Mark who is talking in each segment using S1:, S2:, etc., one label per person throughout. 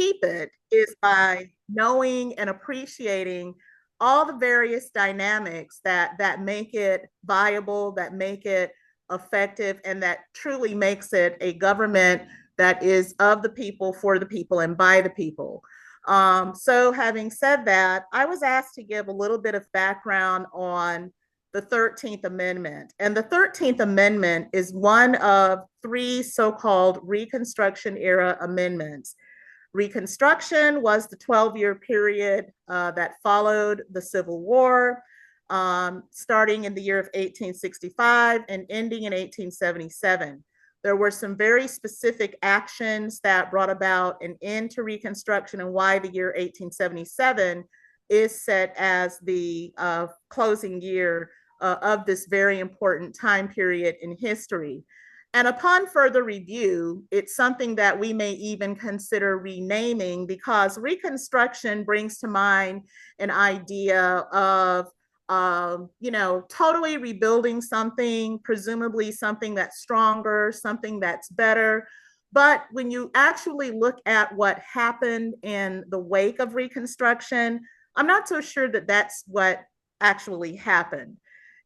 S1: keep it is by knowing and appreciating all the various dynamics that make it viable, that make it effective, and that truly makes it a government that is of the people, for the people, and by the people. So having said that, I was asked to give a little bit of background on the 13th Amendment. And the 13th Amendment is one of three so-called Reconstruction era amendments. Reconstruction was the 12-year period that followed the Civil War, starting in the year of 1865 and ending in 1877. There were some very specific actions that brought about an end to Reconstruction, and why the year 1877 is set as the closing year of this very important time period in history. And upon further review, it's something that we may even consider renaming, because Reconstruction brings to mind an idea of totally rebuilding something, presumably something that's stronger, something that's better. But when you actually look at what happened in the wake of Reconstruction, I'm not so sure that that's what actually happened.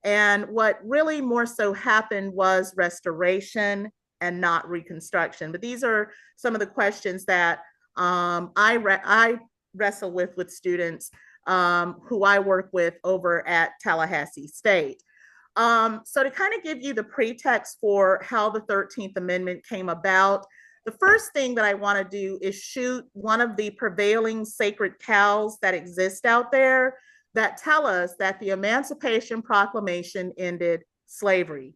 S1: And what really more so happened was restoration and not Reconstruction. But these are some of the questions that I wrestle with students who I work with over at Tallahassee State. So to kind of give you the pretext for how the 13th Amendment came about, the first thing that I want to do is shoot one of the prevailing sacred cows that exist out there that tell us that the Emancipation Proclamation ended slavery.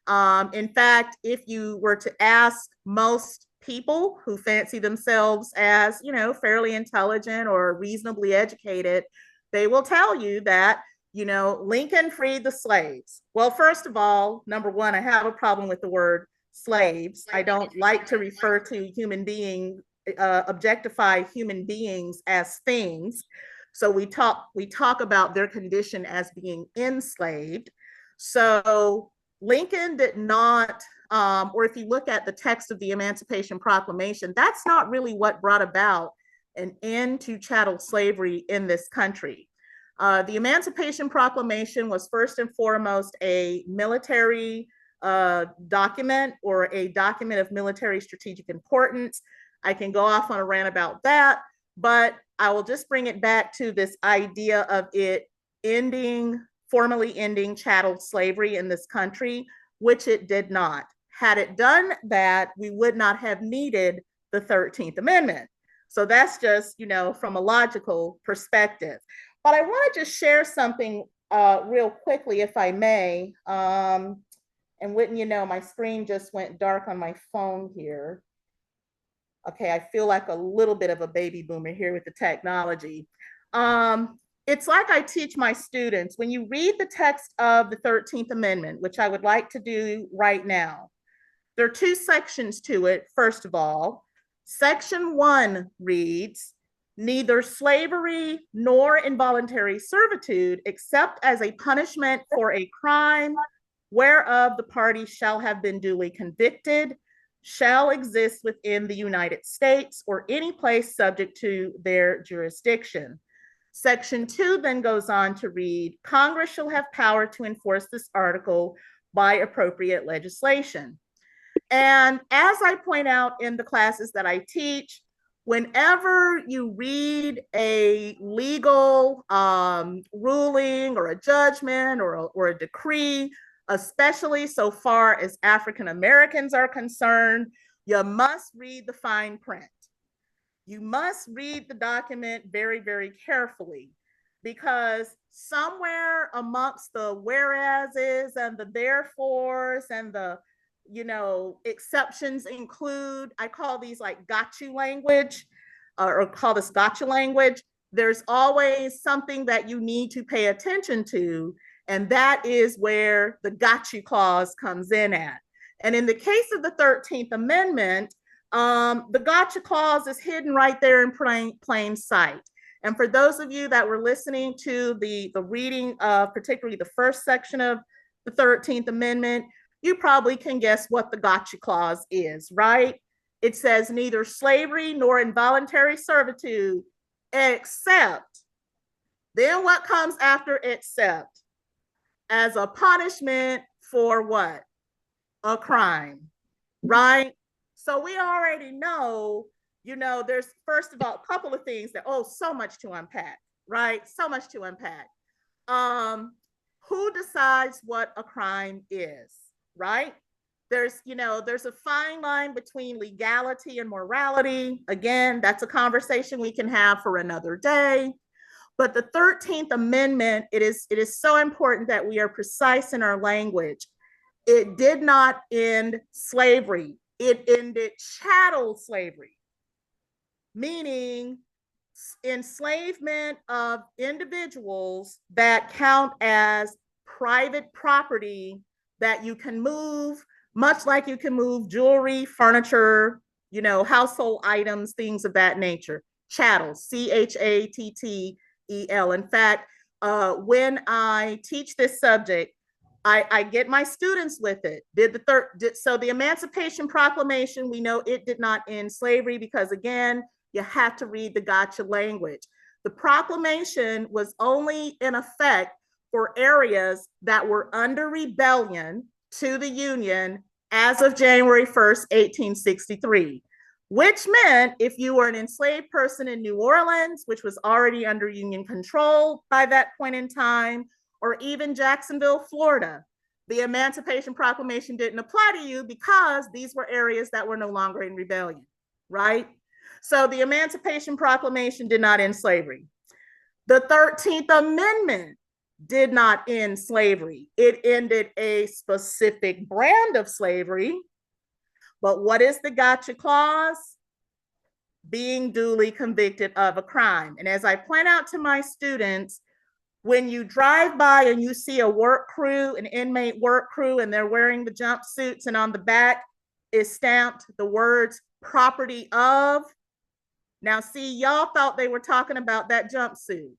S1: In fact, if you were to ask most people who fancy themselves as, fairly intelligent or reasonably educated, they will tell you that, Lincoln freed the slaves. Well, first of all, number one, I have a problem with the word slaves. I don't like to refer to objectify human beings as things. So we talk about their condition as being enslaved. So Lincoln did not, or if you look at the text of the Emancipation Proclamation, that's not really what brought about an end to chattel slavery in this country. The Emancipation Proclamation was first and foremost a military document, or a document of military strategic importance. I can go off on a rant about that, but I will just bring it back to this idea of it formally ending chattel slavery in this country, which it did not. Had it done that, we would not have needed the 13th Amendment. So that's just, from a logical perspective. But I want to just share something real quickly, if I may. And wouldn't you know, my screen just went dark on my phone here. Okay, I feel like a little bit of a baby boomer here with the technology. It's like I teach my students, when you read the text of the 13th Amendment, which I would like to do right now, there are two sections to it. First of all, Section 1 reads, "Neither slavery nor involuntary servitude, except as a punishment for a crime whereof the party shall have been duly convicted, shall exist within the United States or any place subject to their jurisdiction." Section 2 then goes on to read, "Congress shall have power to enforce this article by appropriate legislation." And as I point out in the classes that I teach, whenever you read a legal ruling or a judgment or a decree, especially so far as African Americans are concerned, you must read the fine print. You must read the document very, very carefully, because somewhere amongst the whereases and the therefores and the exceptions include, I call these like got you language, or call this gotcha language. There's always something that you need to pay attention to, and that is where the got you clause comes in at. And in the case of the 13th Amendment, the gotcha clause is hidden right there in plain sight. And for those of you that were listening to the reading of particularly the first section of the 13th Amendment, you probably can guess what the gotcha clause is, right? it says neither slavery nor involuntary servitude, except, then what comes after except? As a punishment for what? A crime, right? So we already know, there's first of all a couple of things that, so much to unpack, right? So much to unpack. Who decides what a crime is, right? There's a fine line between legality and morality. Again, that's a conversation we can have for another day. But the 13th Amendment, it is so important that we are precise in our language. It did not end slavery. It ended chattel slavery, meaning enslavement of individuals that count as private property that you can move, much like you can move jewelry, furniture, household items, things of that nature. Chattel, Chattel. In fact, when I teach this subject, I get my students with it. So the Emancipation Proclamation, we know it did not end slavery because, again, you have to read the gotcha language. The proclamation was only in effect for areas that were under rebellion to the Union as of January 1st, 1863, which meant if you were an enslaved person in New Orleans, which was already under Union control by that point in time, or even Jacksonville, Florida, the Emancipation Proclamation didn't apply to you because these were areas that were no longer in rebellion, right? So the Emancipation Proclamation did not end slavery. The 13th Amendment did not end slavery. It ended a specific brand of slavery. But what is the gotcha clause? Being duly convicted of a crime. And as I point out to my students, when you drive by and you see a work crew, an inmate work crew, and they're wearing the jumpsuits and on the back is stamped the words property of. Now, see, y'all thought they were talking about that jumpsuit.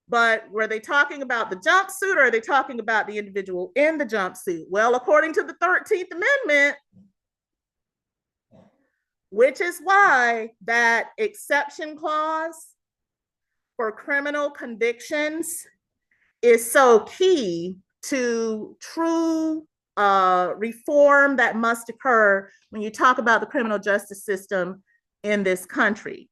S1: But were they talking about the jumpsuit or are they talking about the individual in the jumpsuit? Well, according to the 13th Amendment, which is why that exception clause for criminal convictions is so key to true reform that must occur when you talk about the criminal justice system in this country.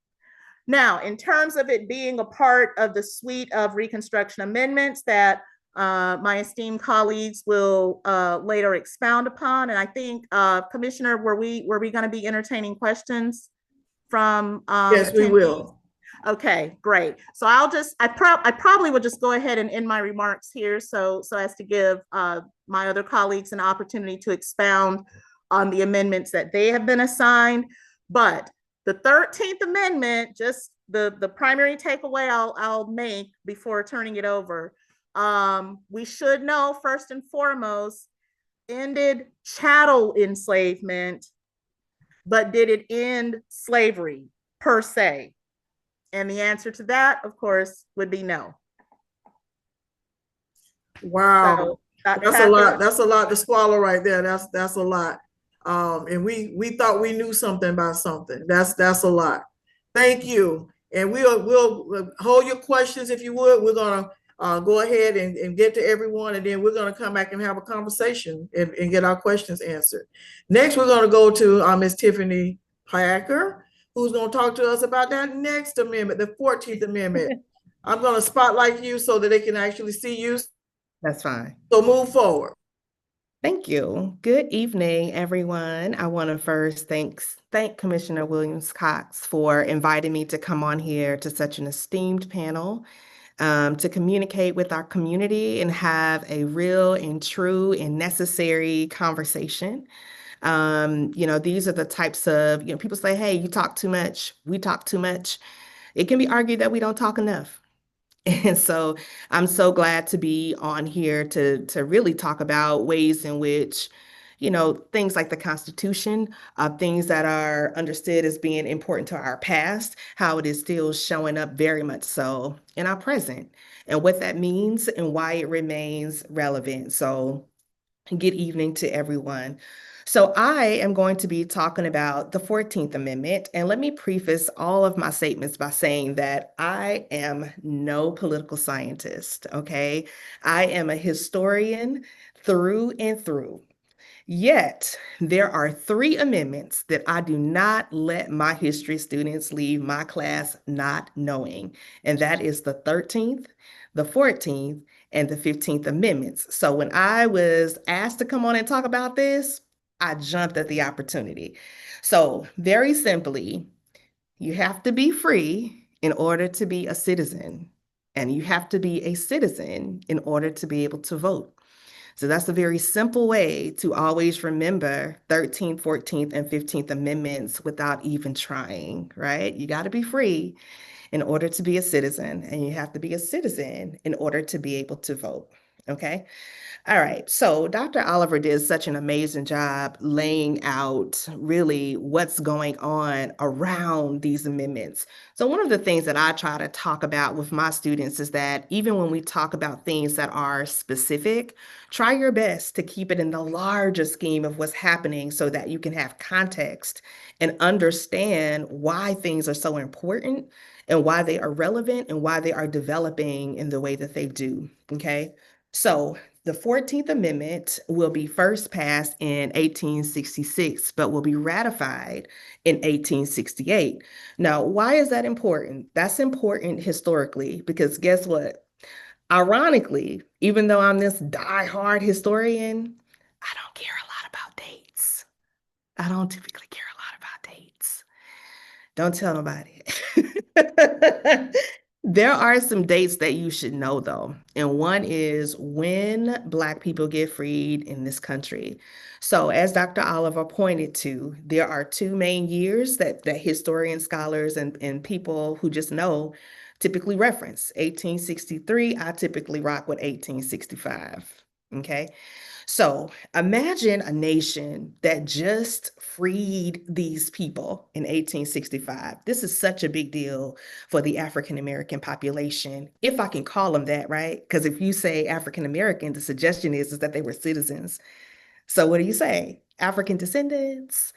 S1: Now, in terms of it being a part of the suite of Reconstruction amendments that my esteemed colleagues will later expound upon, and I think, Commissioner, were we going to be entertaining questions from?
S2: Yes, we will.
S1: Okay, great. So I probably will just go ahead and end my remarks here, so as to give my other colleagues an opportunity to expound on the amendments that they have been assigned. But the 13th Amendment, just the primary takeaway I'll make before turning it over, we should know first and foremost, ended chattel enslavement, but did it end slavery per se? And the answer to that, of course, would be no.
S2: Wow. So, that's a lot. That's a lot to swallow right there. That's a lot. And we thought we knew something about something. That's a lot. Thank you. And we'll hold your questions if you would. We're gonna go ahead and get to everyone, and then we're gonna come back and have a conversation and get our questions answered. Next, we're gonna go to Ms. Tiffany Packer, who's gonna talk to us about that next amendment, the 14th Amendment. I'm gonna spotlight you so that they can actually see you.
S3: That's fine.
S2: So move forward.
S3: Thank you. Good evening, everyone. I want to first thank Commissioner Williams-Cox for inviting me to come on here to such an esteemed panel to communicate with our community and have a real and true and necessary conversation. These are the types of, people say, hey, you talk too much, we talk too much. It can be argued that we don't talk enough. And so I'm so glad to be on here to really talk about ways in which, things like the Constitution, things that are understood as being important to our past, how it is still showing up very much so in our present, and what that means and why it remains relevant. So good evening to everyone. So I am going to be talking about the 14th Amendment. And let me preface all of my statements by saying that I am no political scientist, okay? I am a historian through and through. Yet, there are three amendments that I do not let my history students leave my class not knowing, and that is the 13th, the 14th, and the 15th Amendments. So when I was asked to come on and talk about this, I jumped at the opportunity. So, very simply, you have to be free in order to be a citizen, and you have to be a citizen in order to be able to vote. So that's a very simple way to always remember 13th, 14th, and 15th Amendments without even trying, right? You got to be free in order to be a citizen, and you have to be a citizen in order to be able to vote. Okay. All right. So Dr. Oliver did such an amazing job laying out really what's going on around these amendments. So one of the things that I try to talk about with my students is that even when we talk about things that are specific, try your best to keep it in the larger scheme of what's happening so that you can have context and understand why things are so important and why they are relevant and why they are developing in the way that they do. Okay. So the 14th Amendment will be first passed in 1866, but will be ratified in 1868. Now, why is that important? That's important historically because guess what? Ironically, even though I'm this die-hard historian, I don't care a lot about dates. I don't typically care a lot about dates. Don't tell nobody. There are some dates that you should know, though. And one is when Black people get freed in this country. So, as Dr. Oliver pointed to, there are two main years that historians, scholars, and people who just know typically reference. 1863, I typically rock with 1865. Okay. So imagine a nation that just freed these people in 1865. This is such a big deal for the African American population, if I can call them that, right? Because if you say African American, the suggestion is that they were citizens. So what do you say? African descendants,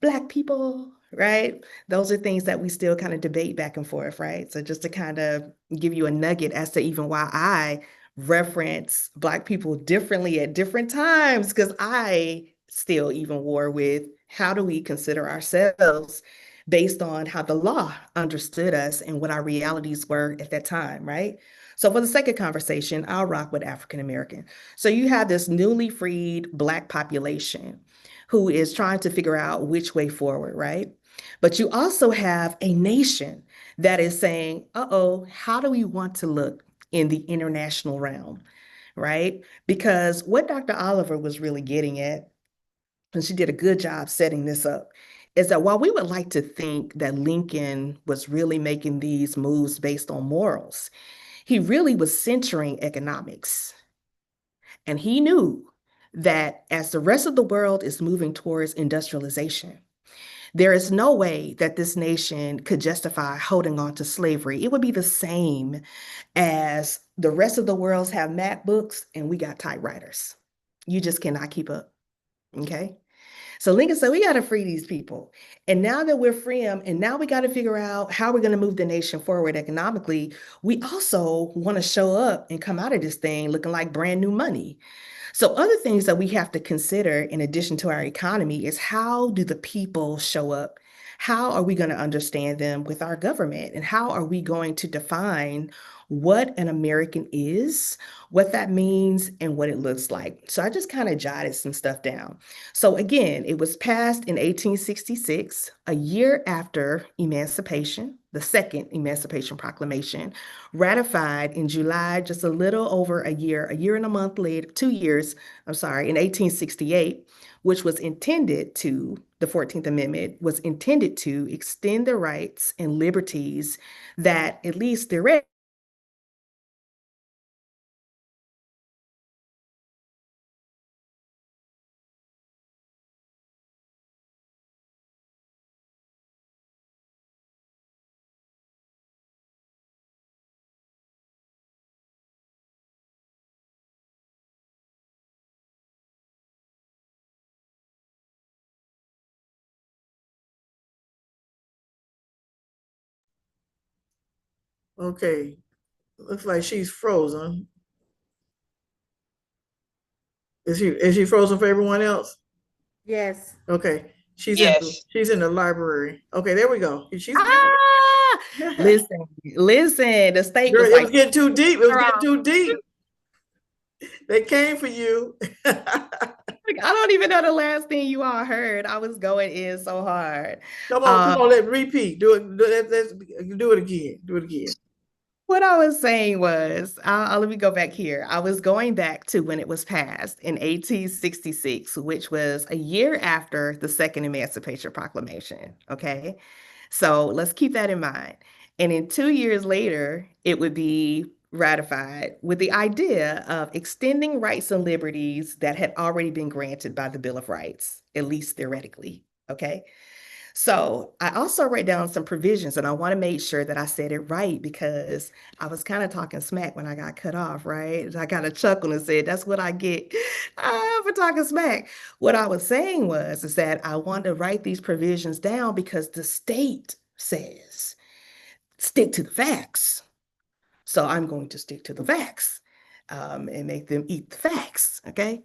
S3: Black people, right? Those are things that we still kind of debate back and forth, right? So just to kind of give you a nugget as to even why I reference Black people differently at different times, because I still even war with how do we consider ourselves based on how the law understood us and what our realities were at that time, right? So for the sake of conversation, I'll rock with African American. So you have this newly freed Black population who is trying to figure out which way forward, right? But you also have a nation that is saying, uh-oh, how do we want to look in the international realm, right? Because what Dr. Oliver was really getting at, and she did a good job setting this up, is that while we would like to think that Lincoln was really making these moves based on morals, he really was centering economics. And he knew that as the rest of the world is moving towards industrialization, there is no way that this nation could justify holding on to slavery. It would be the same as the rest of the world's have MacBooks and we got typewriters. You just cannot keep up. Okay. So Lincoln said, we got to free these people. And now that we're free them, and now we got to figure out how we're going to move the nation forward economically, we also want to show up and come out of this thing looking like brand new money. So other things that we have to consider in addition to our economy is how do the people show up? How are we going to understand them with our government? And how are we going to define what an American is, what that means, and what it looks like? So I just kind of jotted some stuff down. So again, it was passed in 1866, a year after emancipation, the second Emancipation Proclamation, ratified in July, just a little over a year and a month later, 2 years, I'm sorry, in 1868, which was intended to, the 14th Amendment was intended to extend the rights and liberties that, at least theoretically,
S2: Okay, looks like she's frozen. Is she frozen for everyone else?
S1: Yes.
S2: Okay,
S3: Yes.
S2: she's in the library. Okay, there we go. She's
S3: Ah,
S2: back.
S3: listen, listen. The state
S2: Girl,
S3: was
S2: it was
S3: like,
S2: getting too deep. It was getting
S3: girl,
S2: too deep. They came for you.
S3: like, I don't even know the last thing you all heard. I was going in so hard.
S2: Come on, let's repeat. Let's do it again. Do it again.
S3: What I was saying was, let me go back here. I was going back to when it was passed in 1866, which was a year after the Second Emancipation Proclamation. Okay. So let's keep that in mind. And in 2 years later, it would be ratified with the idea of extending rights and liberties that had already been granted by the Bill of Rights, at least theoretically. Okay. So I also wrote down some provisions and I want to make sure that I said it right because I was kind of talking smack when I got cut off, right? I kind of chuckled and said, that's what I get for talking smack. What I was saying is that I want to write these provisions down because the state says, stick to the facts. So I'm going to stick to the facts and make them eat the facts, okay?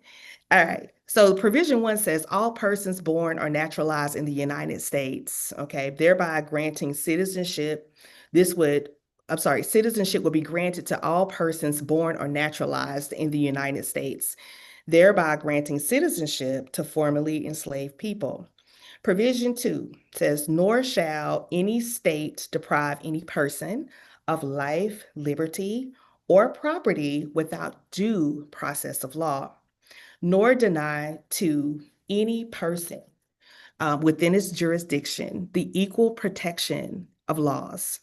S3: All right. So provision one says all persons born or naturalized in the United States, okay, thereby granting citizenship. Citizenship would be granted to all persons born or naturalized in the United States, thereby granting citizenship to formerly enslaved people. Provision two says, nor shall any state deprive any person of life, liberty, or property without due process of law, nor deny to any person within its jurisdiction the equal protection of laws.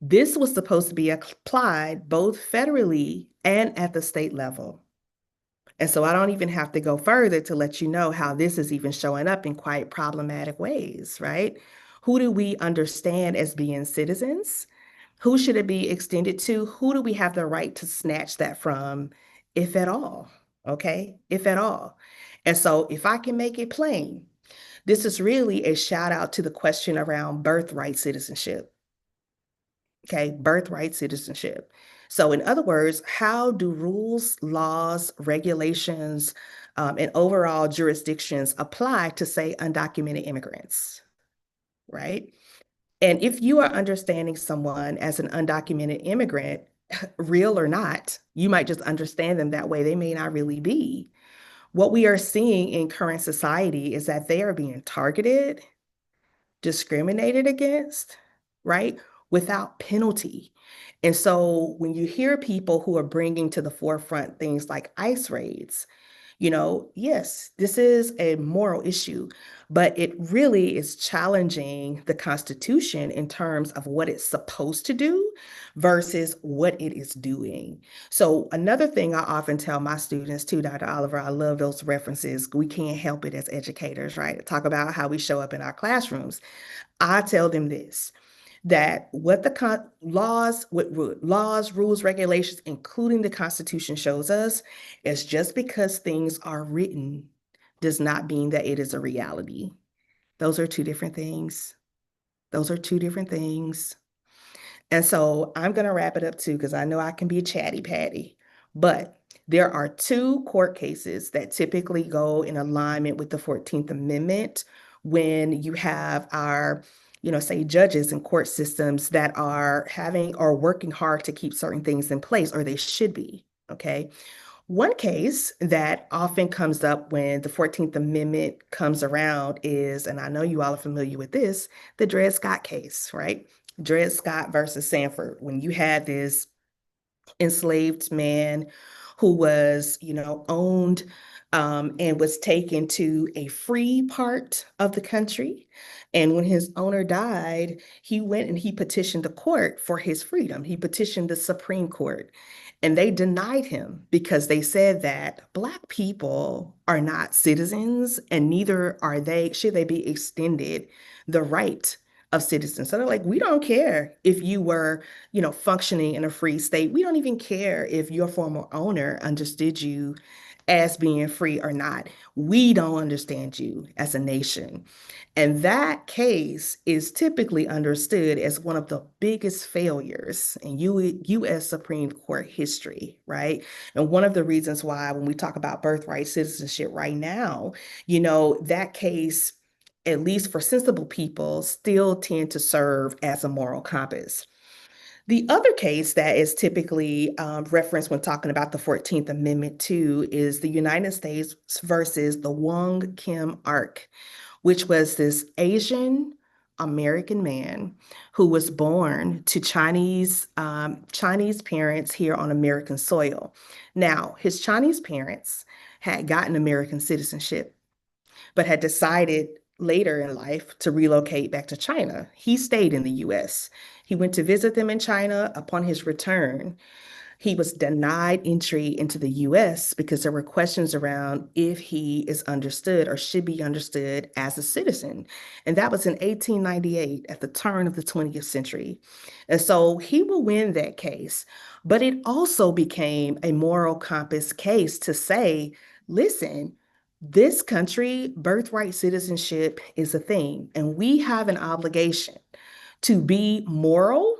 S3: This was supposed to be applied both federally and at the state level. And so I don't even have to go further to let you know how this is even showing up in quite problematic ways, right? Who do we understand as being citizens? Who should it be extended to? Who do we have the right to snatch that from, if at all? Okay, if at all. And so if I can make it plain, this is really a shout out to the question around birthright citizenship. Okay, birthright citizenship. So, in other words, how do rules, laws, regulations, and overall jurisdictions apply to, say, undocumented immigrants, right? And if you are understanding someone as an undocumented immigrant, real or not, you might just understand them that way. They may not really be. What we are seeing in current society is that they are being targeted, discriminated against, right? Without penalty. And so when you hear people who are bringing to the forefront things like ICE raids, yes, this is a moral issue, but it really is challenging the Constitution in terms of what it's supposed to do versus what it is doing. So another thing I often tell my students too, Dr. Oliver, I love those references. We can't help it as educators, right? Talk about how we show up in our classrooms. I tell them this, that what the laws, rules, regulations, including the Constitution shows us is just because things are written does not mean that it is a reality. Those are two different things. Those are two different things. And so I'm going to wrap it up too, because I know I can be chatty patty, but there are two court cases that typically go in alignment with the 14th Amendment when you have our, say judges and court systems that are having or working hard to keep certain things in place, or they should be, okay? One case that often comes up when the 14th Amendment comes around is, and I know you all are familiar with this, the Dred Scott case, right? Dred Scott versus Sanford, when you had this enslaved man who was, owned and was taken to a free part of the country. And when his owner died, he went and he petitioned the court for his freedom. He petitioned the Supreme Court. And they denied him because they said that Black people are not citizens and neither should they be extended the right of citizens. So they're like, we don't care if you were, functioning in a free state. We don't even care if your former owner understood you as being free or not. We don't understand you as a nation. And that case is typically understood as one of the biggest failures in U.S. Supreme Court history, right? And one of the reasons why, when we talk about birthright citizenship right now, that case, at least for sensible people, still tend to serve as a moral compass. The other case that is typically referenced when talking about the 14th Amendment, too, is the United States versus the Wong Kim Ark, which was this Asian American man who was born to Chinese parents here on American soil. Now, his Chinese parents had gotten American citizenship, but had decided later in life to relocate back to China. He stayed in the US. He went to visit them in China. Upon his return, he was denied entry into the US because there were questions around if he is understood or should be understood as a citizen. And that was in 1898 at the turn of the 20th century. And so he will win that case. But it also became a moral compass case to say, listen, this country, birthright citizenship is a thing, and we have an obligation to be moral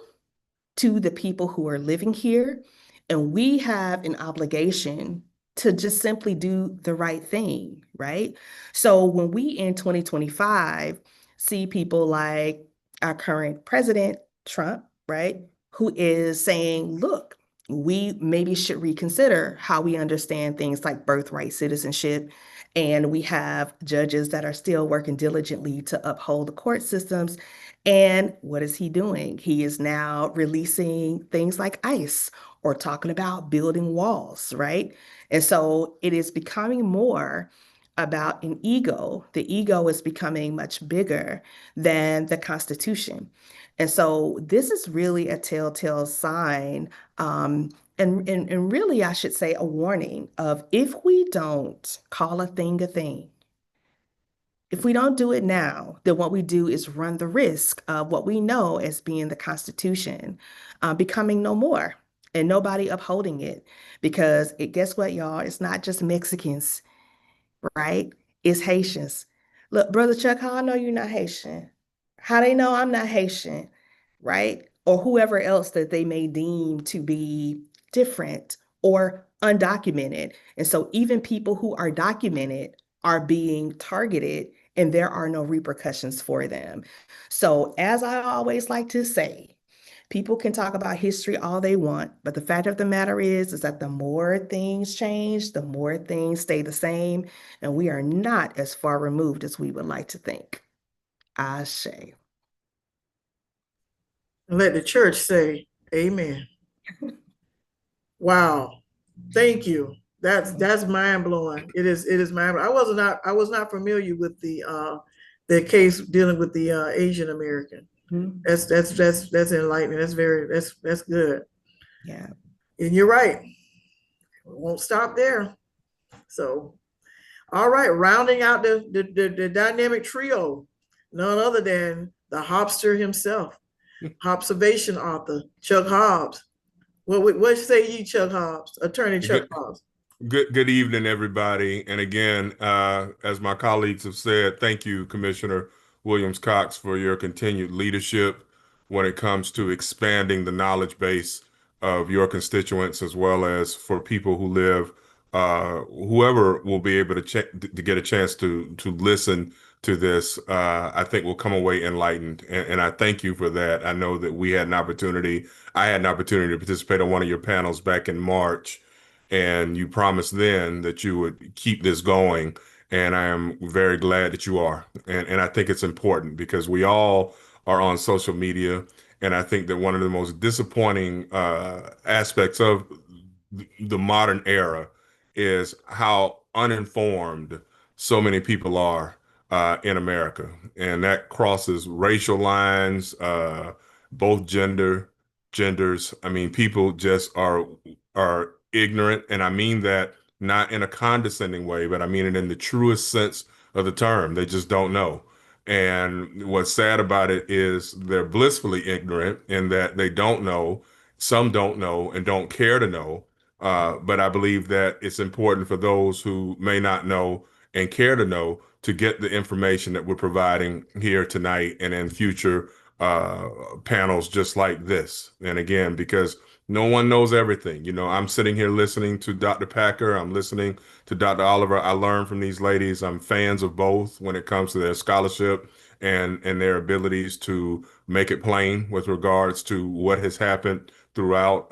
S3: to the people who are living here. And we have an obligation to just simply do the right thing, right? So when we in 2025 see people like our current president, Trump, right, who is saying, look, we maybe should reconsider how we understand things like birthright citizenship. And we have judges that are still working diligently to uphold the court systems. And what is he doing? He is now releasing things like ICE or talking about building walls, right? And so it is becoming more about an ego. The ego is becoming much bigger than the Constitution. And so this is really a telltale sign, and really, I should say, a warning of if we don't call a thing, if we don't do it now, then what we do is run the risk of what we know as being the Constitution becoming no more and nobody upholding it. Because guess what, y'all? It's not just Mexicans, right? It's Haitians. Look, Brother Chuck, how I know you're not Haitian? How they know I'm not Haitian, right? Or whoever else that they may deem to be different or undocumented. And so even people who are documented are being targeted and there are no repercussions for them. So as I always like to say, people can talk about history all they want, but the fact of the matter is that the more things change, the more things stay the same, and we are not as far removed as we would like to think. Ashe.
S2: And let the church say, amen. Wow. Thank you. That's mind blowing. It is mind blowing. I was not familiar with the case dealing with the Asian American. Mm-hmm. That's enlightening. That's good.
S3: Yeah.
S2: And you're right. We won't stop there. So, all right, rounding out the dynamic trio, none other than the Hobster himself, observation author Chuck Hobbs. What say you, Chuck Hobbs, Attorney Chuck Hobbs?
S4: Good evening, everybody. And again, as my colleagues have said, thank you, Commissioner Williams-Cox, for your continued leadership when it comes to expanding the knowledge base of your constituents, as well as for people who live, whoever will be able to get a chance to listen to this, I think will come away enlightened. And I thank you for that. I know that I had an opportunity to participate on one of your panels back in March. And you promised then that you would keep this going. And I am very glad that you are. And I think it's important because we all are on social media. And I think that one of the most disappointing aspects of the modern era is how uninformed so many people are in America. And that crosses racial lines, both genders. I mean, people just are ignorant, and I mean that not in a condescending way, but I mean it in the truest sense of the term. They just don't know. And what's sad about it is they're blissfully ignorant in that they don't know, some don't know and don't care to know, But I believe that it's important for those who may not know and care to know to get the information that we're providing here tonight and in future uh, panels just like this. And again, because no one knows everything. I'm sitting here listening to Dr. Packer. I'm listening to Dr. Oliver. I learn from these ladies. I'm fans of both when it comes to their scholarship and their abilities to make it plain with regards to what has happened throughout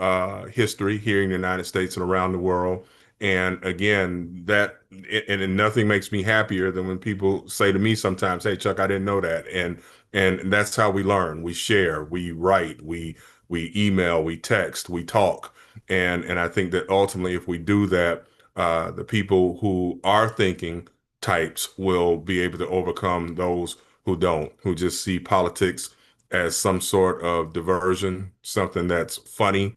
S4: history here in the United States and around the world. And again, and nothing makes me happier than when people say to me sometimes, "Hey, Chuck, I didn't know that." And that's how we learn. We share, we write, we email, we text, we talk. And I think that ultimately, if we do that, the people who are thinking types will be able to overcome those who don't, who just see politics as some sort of diversion, something that's funny.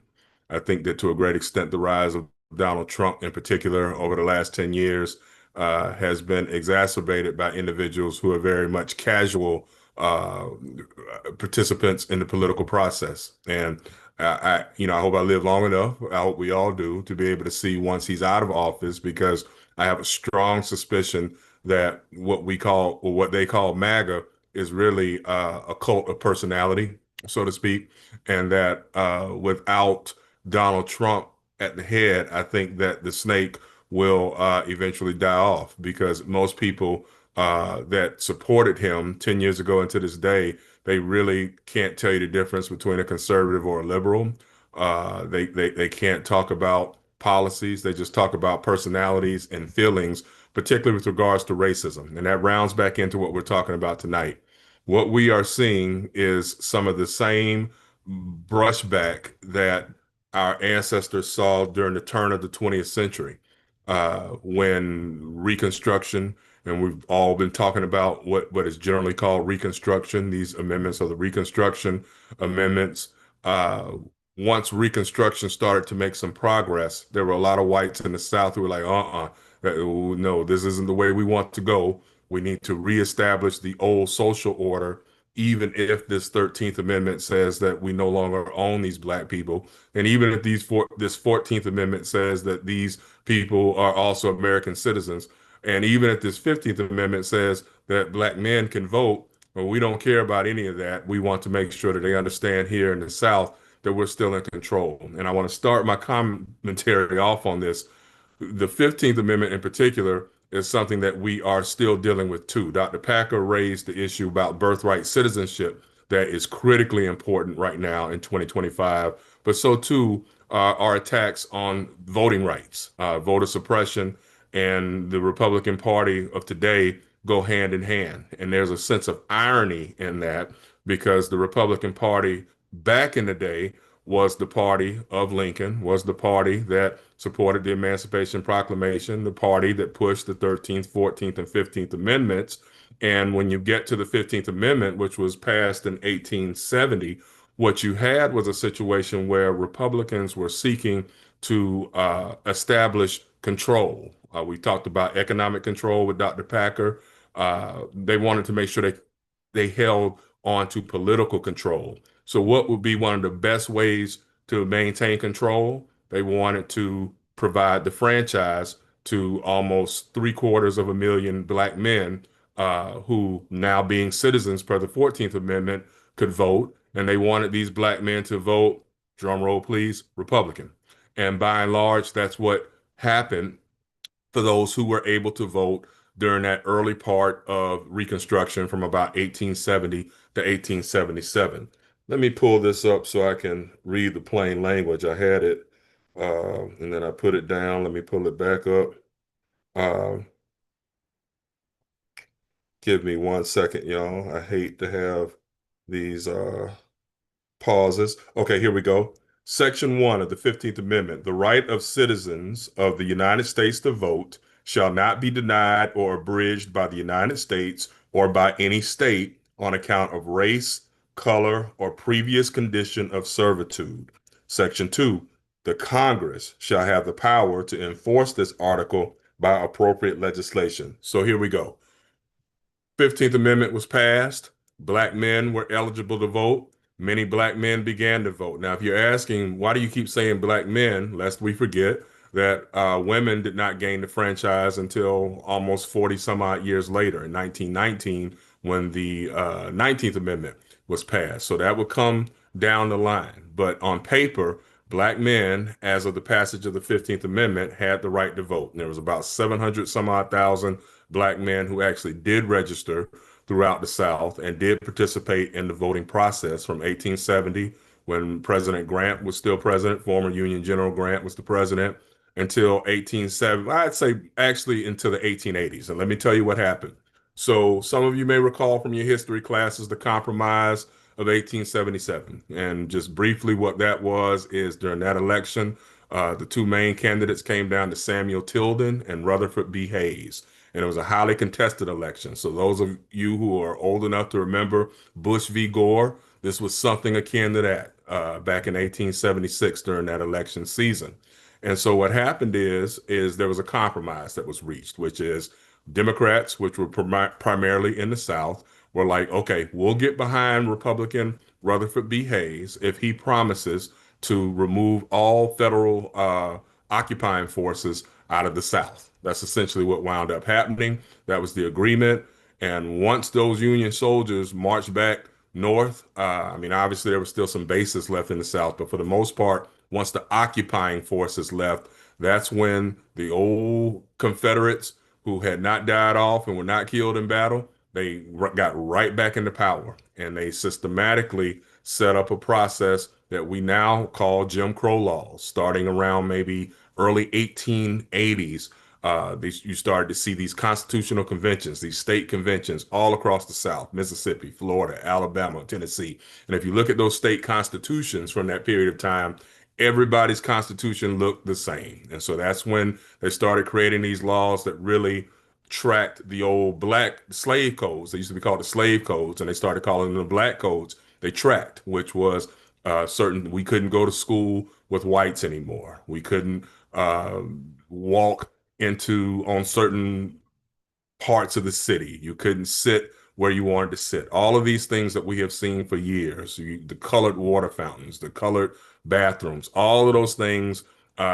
S4: I think that to a great extent, the rise of Donald Trump in particular over the last 10 years has been exacerbated by individuals who are very much casual uh, participants in the political process. And I hope I live long enough. I hope we all do to be able to see once he's out of office, because I have a strong suspicion that what they call MAGA is really a cult of personality, so to speak, and that without Donald Trump at the head, I think that the snake will eventually die off, because most people that supported him 10 years ago and to this day, they really can't tell you the difference between a conservative or a liberal. They can't talk about policies. They just talk about personalities and feelings, particularly with regards to racism. And that rounds back into what we're talking about tonight. What we are seeing is some of the same brushback that our ancestors saw during the turn of the 20th century, when Reconstruction, and we've all been talking about what is generally called Reconstruction. These amendments are the Reconstruction amendments. Uh, Once Reconstruction started to make some progress, there were a lot of whites in the South who were like, no, this isn't the way we want to go. We need to reestablish the old social order, even if this 13th Amendment says that we no longer own these black people. And even if this 14th Amendment says that these people are also American citizens. And even if this 15th Amendment says that black men can vote, well, we don't care about any of that. We want to make sure that they understand here in the South that we're still in control. And I want to start my commentary off on this. The 15th Amendment in particular is something that we are still dealing with too. Dr. Packer raised the issue about birthright citizenship that is critically important right now in 2025, but so too are attacks on voting rights, voter suppression, and the Republican Party of today go hand in hand. And there's a sense of irony in that, because the Republican Party back in the day was the party of Lincoln, was the party that supported the Emancipation Proclamation, the party that pushed the 13th, 14th, and 15th Amendments. And when you get to the 15th Amendment, which was passed in 1870, what you had was a situation where Republicans were seeking to establish control. We talked about economic control with Dr. Packer. They wanted to make sure they held on to political control. So what would be one of the best ways to maintain control? They wanted to provide the franchise to almost 750,000 black men who, now being citizens per the 14th Amendment, could vote. And they wanted these black men to vote, drum roll please, Republican. And by and large, that's what happened for those who were able to vote during that early part of Reconstruction from about 1870 to 1877. Let me pull this up so I can read the plain language. I had it, and then I put it down. Let me pull it back up. Uh, Give me 1 second, y'all. I hate to have these pauses. Okay, here we go. Section 1 of the 15th Amendment: the right of citizens of the United States to vote shall not be denied or abridged by the United States or by any state on account of race, color, or previous condition of servitude. Section 2: the Congress shall have the power to enforce this article by appropriate legislation. So here we go. 15th Amendment was passed. Black men were eligible to vote. many black men began to vote. Now, if you're asking, why do you keep saying black men, lest we forget that women did not gain the franchise until almost 40 some odd years later in 1919 when the 19th Amendment was passed. So that would come down the line. But on paper, black men, as of the passage of the 15th Amendment, had the right to vote. And there was about 700 some odd thousand black men who actually did register throughout the South and did participate in the voting process from 1870, when President Grant was still president, former Union General Grant was the president, until 1870, I'd say actually until the 1880s. And let me tell you what happened. So some of you may recall from your history classes the Compromise of 1877. And just briefly what that was is during that election, the two main candidates came down to Samuel Tilden and Rutherford B. Hayes. And it was a highly contested election. So those of you who are old enough to remember Bush v. Gore, this was something akin to that back in 1876 during that election season. And so what happened is there was a compromise that was reached, which is Democrats, which were primarily in the South, were like, okay, we'll get behind Republican Rutherford B. Hayes if he promises to remove all federal occupying forces out of the South. That's essentially what wound up happening. That was the agreement. And once those Union soldiers marched back north, I mean, obviously there were still some bases left in the South, but for the most part, once the occupying forces left, that's when the old Confederates who had not died off and were not killed in battle, they got right back into power. And they systematically set up a process that we now call Jim Crow laws, starting around maybe early 1880s. You started to see these constitutional conventions, these state conventions all across the South, Mississippi, Florida, Alabama, Tennessee. And if you look at those state constitutions from that period of time, everybody's constitution looked the same. And so that's when they started creating these laws that really tracked the old black slave codes. They used to be called the slave codes, and they started calling them the black codes. They tracked, which was we couldn't go to school with whites anymore. We couldn't walk on certain parts of the city. You couldn't sit where you wanted to sit. All of these things that we have seen for years, the colored water fountains, the colored bathrooms, all of those things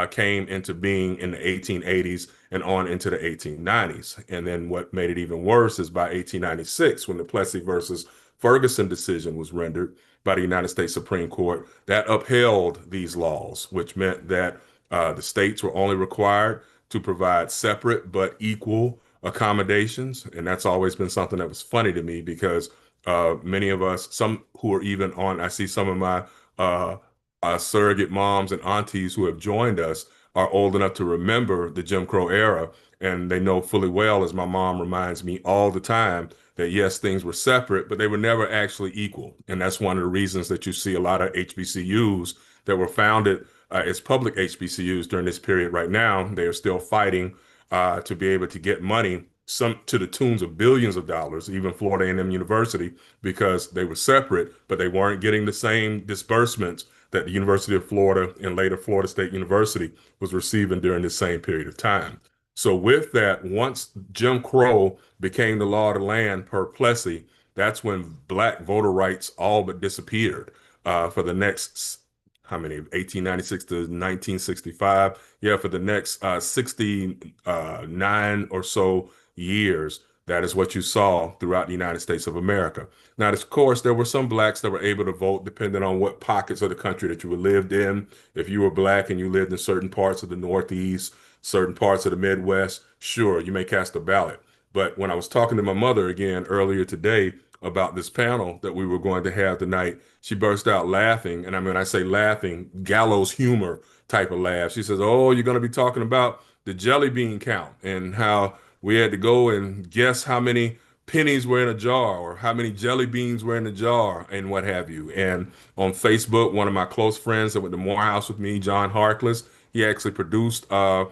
S4: came into being in the 1880s and on into the 1890s. And then what made it even worse is by 1896, when the Plessy versus Ferguson decision was rendered by the United States Supreme Court, that upheld these laws, which meant that the states were only required to provide separate but equal accommodations. And that's always been something that was funny to me because many of us, some who are even on, I see some of my surrogate moms and aunties who have joined us are old enough to remember the Jim Crow era. And they know fully well, as my mom reminds me all the time, that yes, things were separate, but they were never actually equal. And that's one of the reasons that you see a lot of HBCUs that were founded as public HBCUs during this period right now. They are still fighting to be able to get money, some to the tunes of billions of dollars, even Florida A&M University, because they were separate, but they weren't getting the same disbursements that the University of Florida and later Florida State University was receiving during this same period of time. So with that, once Jim Crow became the law of the land per Plessy, that's when black voter rights all but disappeared for the next, how many, 1896 to 1965? Yeah, for the next 69 or so years. That is what you saw throughout the United States of America. Now, of course, there were some blacks that were able to vote depending on what pockets of the country that you lived in. If you were black and you lived in certain parts of the Northeast, certain parts of the Midwest, sure, you may cast a ballot. But when I was talking to my mother again earlier today about this panel that we were going to have tonight, she burst out laughing. And I mean, I say laughing, gallows humor type of laugh. She says, "Oh, you're going to be talking about the jelly bean count and how we had to go and guess how many pennies were in a jar or how many jelly beans were in a jar and what have you." And on Facebook, one of my close friends that went to Morehouse with me, John Harkless, he actually produced a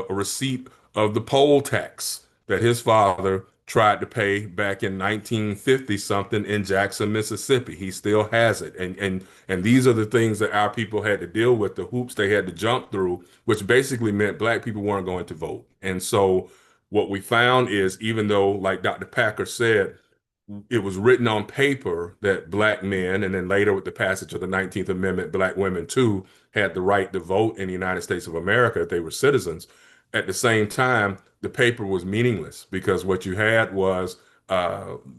S4: receipt of the poll tax that his father tried to pay back in 1950 something in Jackson, Mississippi. He still has it. And these are the things that our people had to deal with, the hoops they had to jump through, which basically meant black people weren't going to vote. And so what we found is, even though, like Dr. Packer said, it was written on paper that black men, and then later with the passage of the 19th Amendment, black women too had the right to vote in the United States of America if they were citizens. At the same time, the paper was meaningless because what you had was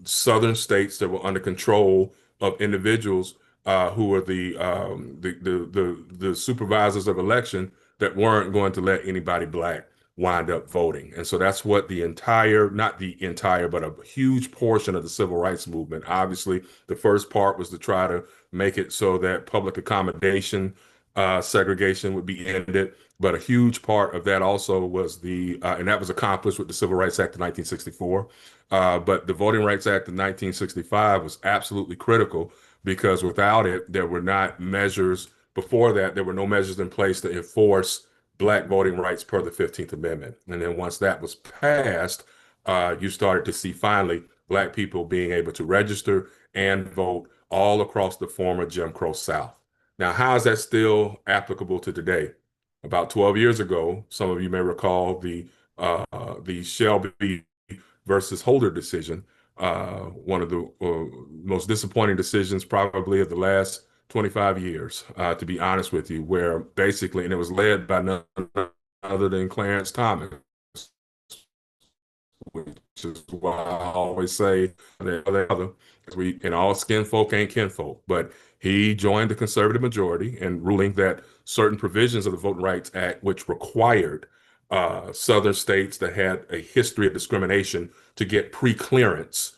S4: southern states that were under control of individuals who were the supervisors of election that weren't going to let anybody black wind up voting. And so that's what the entire, not the entire, but a huge portion of the civil rights movement. Obviously, the first part was to try to make it so that public accommodation segregation would be ended. But a huge part of that also was and that was accomplished with the Civil Rights Act of 1964. But the Voting Rights Act of 1965 was absolutely critical because without it, there were not measures, before that, there were no measures in place to enforce black voting rights per the 15th Amendment. And then once that was passed, you started to see finally black people being able to register and vote all across the former Jim Crow South. Now, how is that still applicable to today? About 12 years ago, some of you may recall the Shelby versus Holder decision, one of the most disappointing decisions probably of the last 25 years, to be honest with you, where basically, and it was led by none other than Clarence Thomas, which is why I always say that all skin folk ain't kinfolk, but he joined the conservative majority in ruling that certain provisions of the Voting Rights Act, which required southern states that had a history of discrimination to get pre-clearance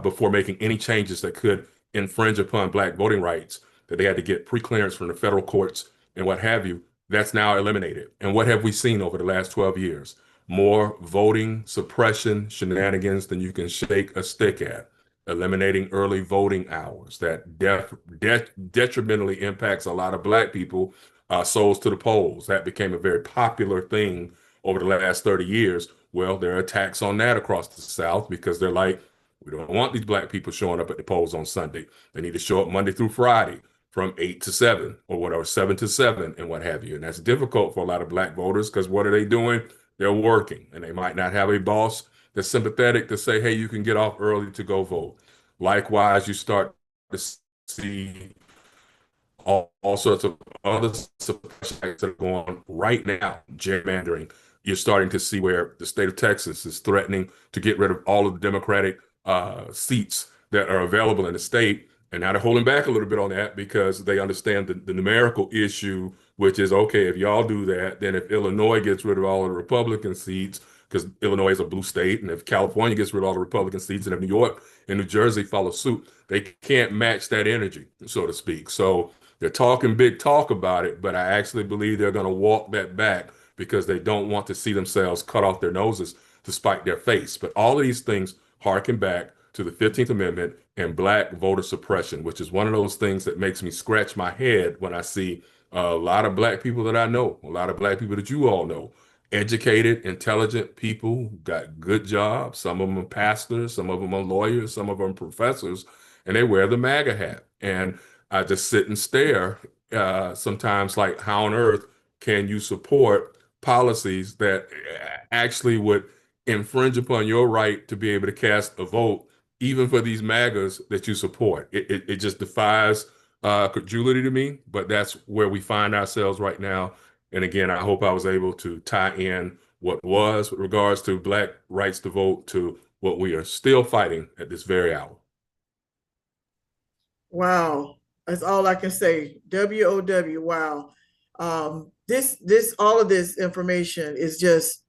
S4: before making any changes that could infringe upon black voting rights, that they had to get pre-clearance from the federal courts and what have you, that's now eliminated. And what have we seen over the last 12 years? More voting suppression shenanigans than you can shake a stick at, eliminating early voting hours that detrimentally impacts a lot of black people, souls to the polls. That became a very popular thing over the last 30 years. Well, there are attacks on that across the South because they're like, we don't want these black people showing up at the polls on Sunday. They need to show up Monday through Friday from 8 to 7 or whatever, 7 to 7 and what have you. And that's difficult for a lot of black voters because what are they doing? They're working and they might not have a boss that's sympathetic to say, hey, you can get off early to go vote. Likewise, you start to see all sorts of other suppression acts that are going on right now, gerrymandering. You're starting to see where the state of Texas is threatening to get rid of all of the Democratic seats that are available in the state. And now they're holding back a little bit on that because they understand the numerical issue, which is, okay, if y'all do that, then if Illinois gets rid of all of the Republican seats, because Illinois is a blue state, and if California gets rid of all the Republican seats, and if New York and New Jersey follow suit, they can't match that energy, so to speak. So they're talking big talk about it, but I actually believe they're going to walk that back because they don't want to see themselves cut off their noses to spite their face. But all of these things harken back to the 15th Amendment and black voter suppression, which is one of those things that makes me scratch my head when I see a lot of black people that I know, a lot of black people that you all know, educated, intelligent people, got good jobs. Some of them are pastors, some of them are lawyers, some of them are professors, and they wear the MAGA hat. And I just sit and stare sometimes like, how on earth can you support policies that actually would infringe upon your right to be able to cast a vote, even for these MAGAs that you support? It just defies credulity to me, but that's where we find ourselves right now. And again, I hope I was able to tie in what was with regards to black rights to vote to what we are still fighting at this very hour.
S2: Wow. That's all I can say. WOW. Wow. All of this information is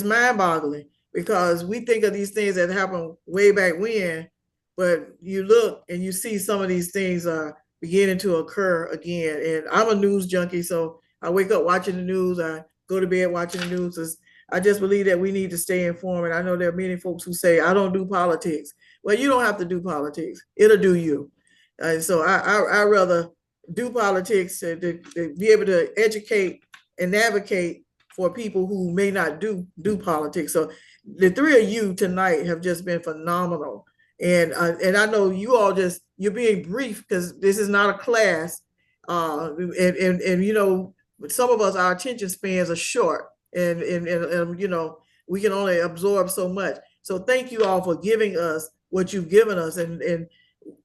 S2: mind-boggling because we think of these things that happened way back when, but you look and you see some of these things are beginning to occur again. And I'm a news junkie, so I wake up watching the news. I go to bed watching the news. I just believe that we need to stay informed. And I know there are many folks who say, I don't do politics. Well, you don't have to do politics. It'll do you. So I rather do politics to be able to educate and advocate for people who may not do politics. So the three of you tonight have just been phenomenal. And I know you all you're being brief because this is not a class. And you know, some of us, our attention spans are short and you know, we can only absorb so much. So thank you all for giving us what you've given us, and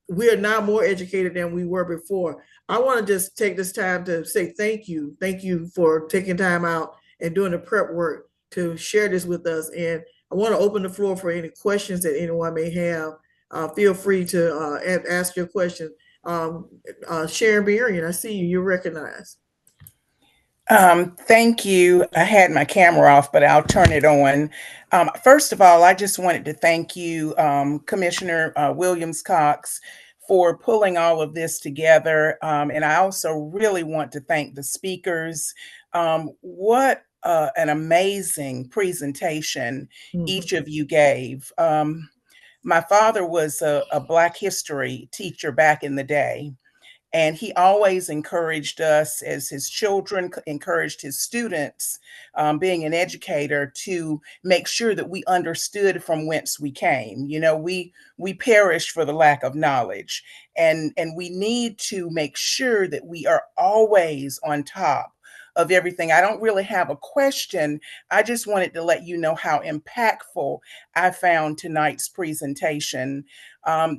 S2: we are now more educated than we were before. I want to just take this time to say thank you. Thank you for taking time out and doing the prep work to share this with us. And I want to open the floor for any questions that anyone may have. Feel free to ask your question. Sharon Berian, I see you. You're recognized.
S5: Thank you. I had my camera off, but I'll turn it on. First of all, I just wanted to thank you, Commissioner Williams-Cox, for pulling all of this together. And I also really want to thank the speakers. What an amazing presentation each of you gave. My father was a Black history teacher back in the day. And he always encouraged us, as his children encouraged his students, being an educator, to make sure that we understood from whence we came. You know, we perish for the lack of knowledge, and we need to make sure that we are always on top of everything. I don't really have a question. I just wanted to let you know how impactful I found tonight's presentation,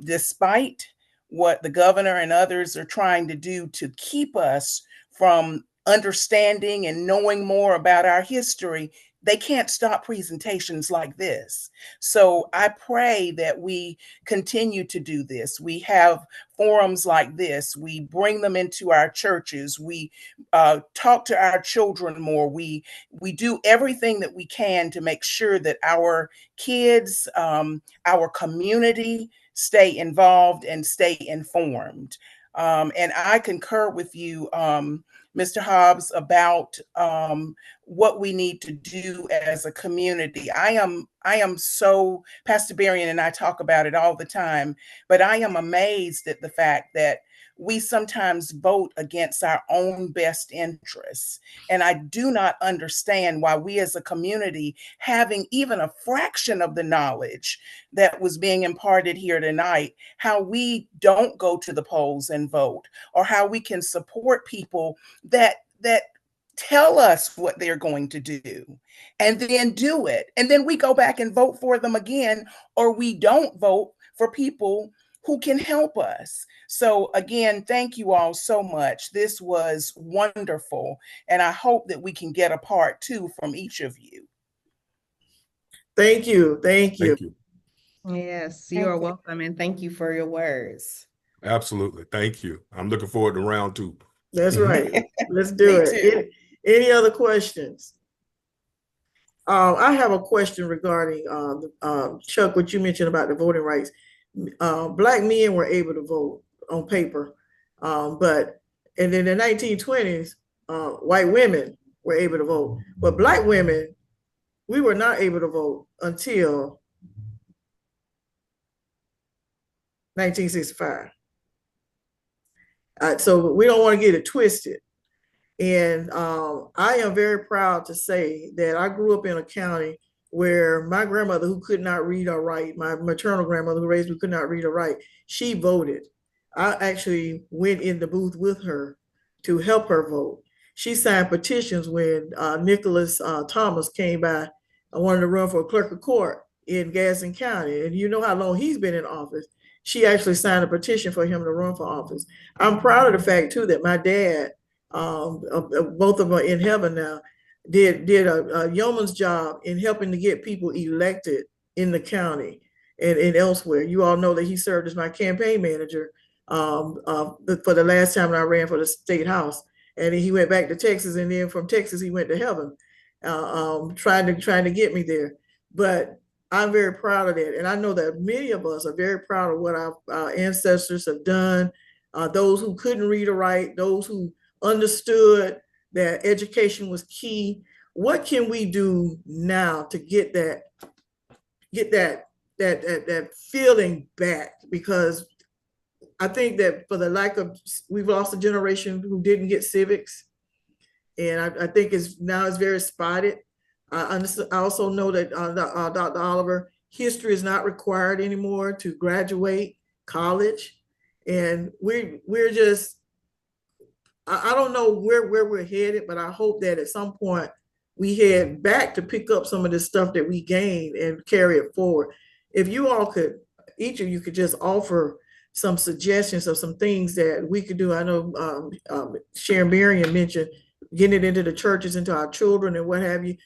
S5: despite what the governor and others are trying to do to keep us from understanding and knowing more about our history. They can't stop presentations like this. So I pray that we continue to do this. We have forums like this. We bring them into our churches. We talk to our children more. We do everything that we can to make sure that our kids, our community, stay involved and stay informed. And I concur with you, Mr. Hobbs, about what we need to do as a community. I am so, Pastor Berian and I talk about it all the time, but I am amazed at the fact that we sometimes vote against our own best interests. And I do not understand why we as a community, having even a fraction of the knowledge that was being imparted here tonight, how we don't go to the polls and vote, or how we can support people that tell us what they're going to do and then do it. And then we go back and vote for them again, or we don't vote for people who can help us. So again, thank you all so much. This was wonderful. And I hope that we can get a part 2 from each of you.
S2: Thank you. Thank you.
S4: Thank you.
S3: Yes, you are welcome. And thank you for your words.
S4: Absolutely. Thank you. I'm looking forward to round 2.
S2: That's right. Let's do it. Any other questions? I have a question regarding Chuck, what you mentioned about the voting rights. Black men were able to vote on paper, but and in the 1920s, white women were able to vote, but Black women, we were not able to vote until 1965. So we don't want to get it twisted. And I am very proud to say that I grew up in a county where my grandmother, who could not read or write, my maternal grandmother who raised me, could not read or write, she voted. I actually went in the booth with her to help her vote. She signed petitions when Nicholas Thomas came by. I wanted to run for clerk of court in Gadsden County. And you know how long he's been in office. She actually signed a petition for him to run for office. I'm proud of the fact, too, that my dad, both of them are in heaven now, did a yeoman's job in helping to get people elected in the county and elsewhere. You all know that he served as my campaign manager for the last time I ran for the state house. And he went back to Texas, and then from Texas he went to heaven, trying to get me there. But I'm very proud of that, and I know that many of us are very proud of what our ancestors have done. Those who couldn't read or write, those who understood that education was key. What can we do now to get that feeling back? Because I think that for the lack of, we've lost a generation who didn't get civics, and I think it's very spotted. I also know that Dr. Oliver, history is not required anymore to graduate college, and we're just, I don't know where we're headed, but I hope that at some point we head back to pick up some of this stuff that we gained and carry it forward. If you all could each of you could just offer some suggestions of some things that we could do. I know Sharon Marion mentioned getting it into the churches, into our children and what have you.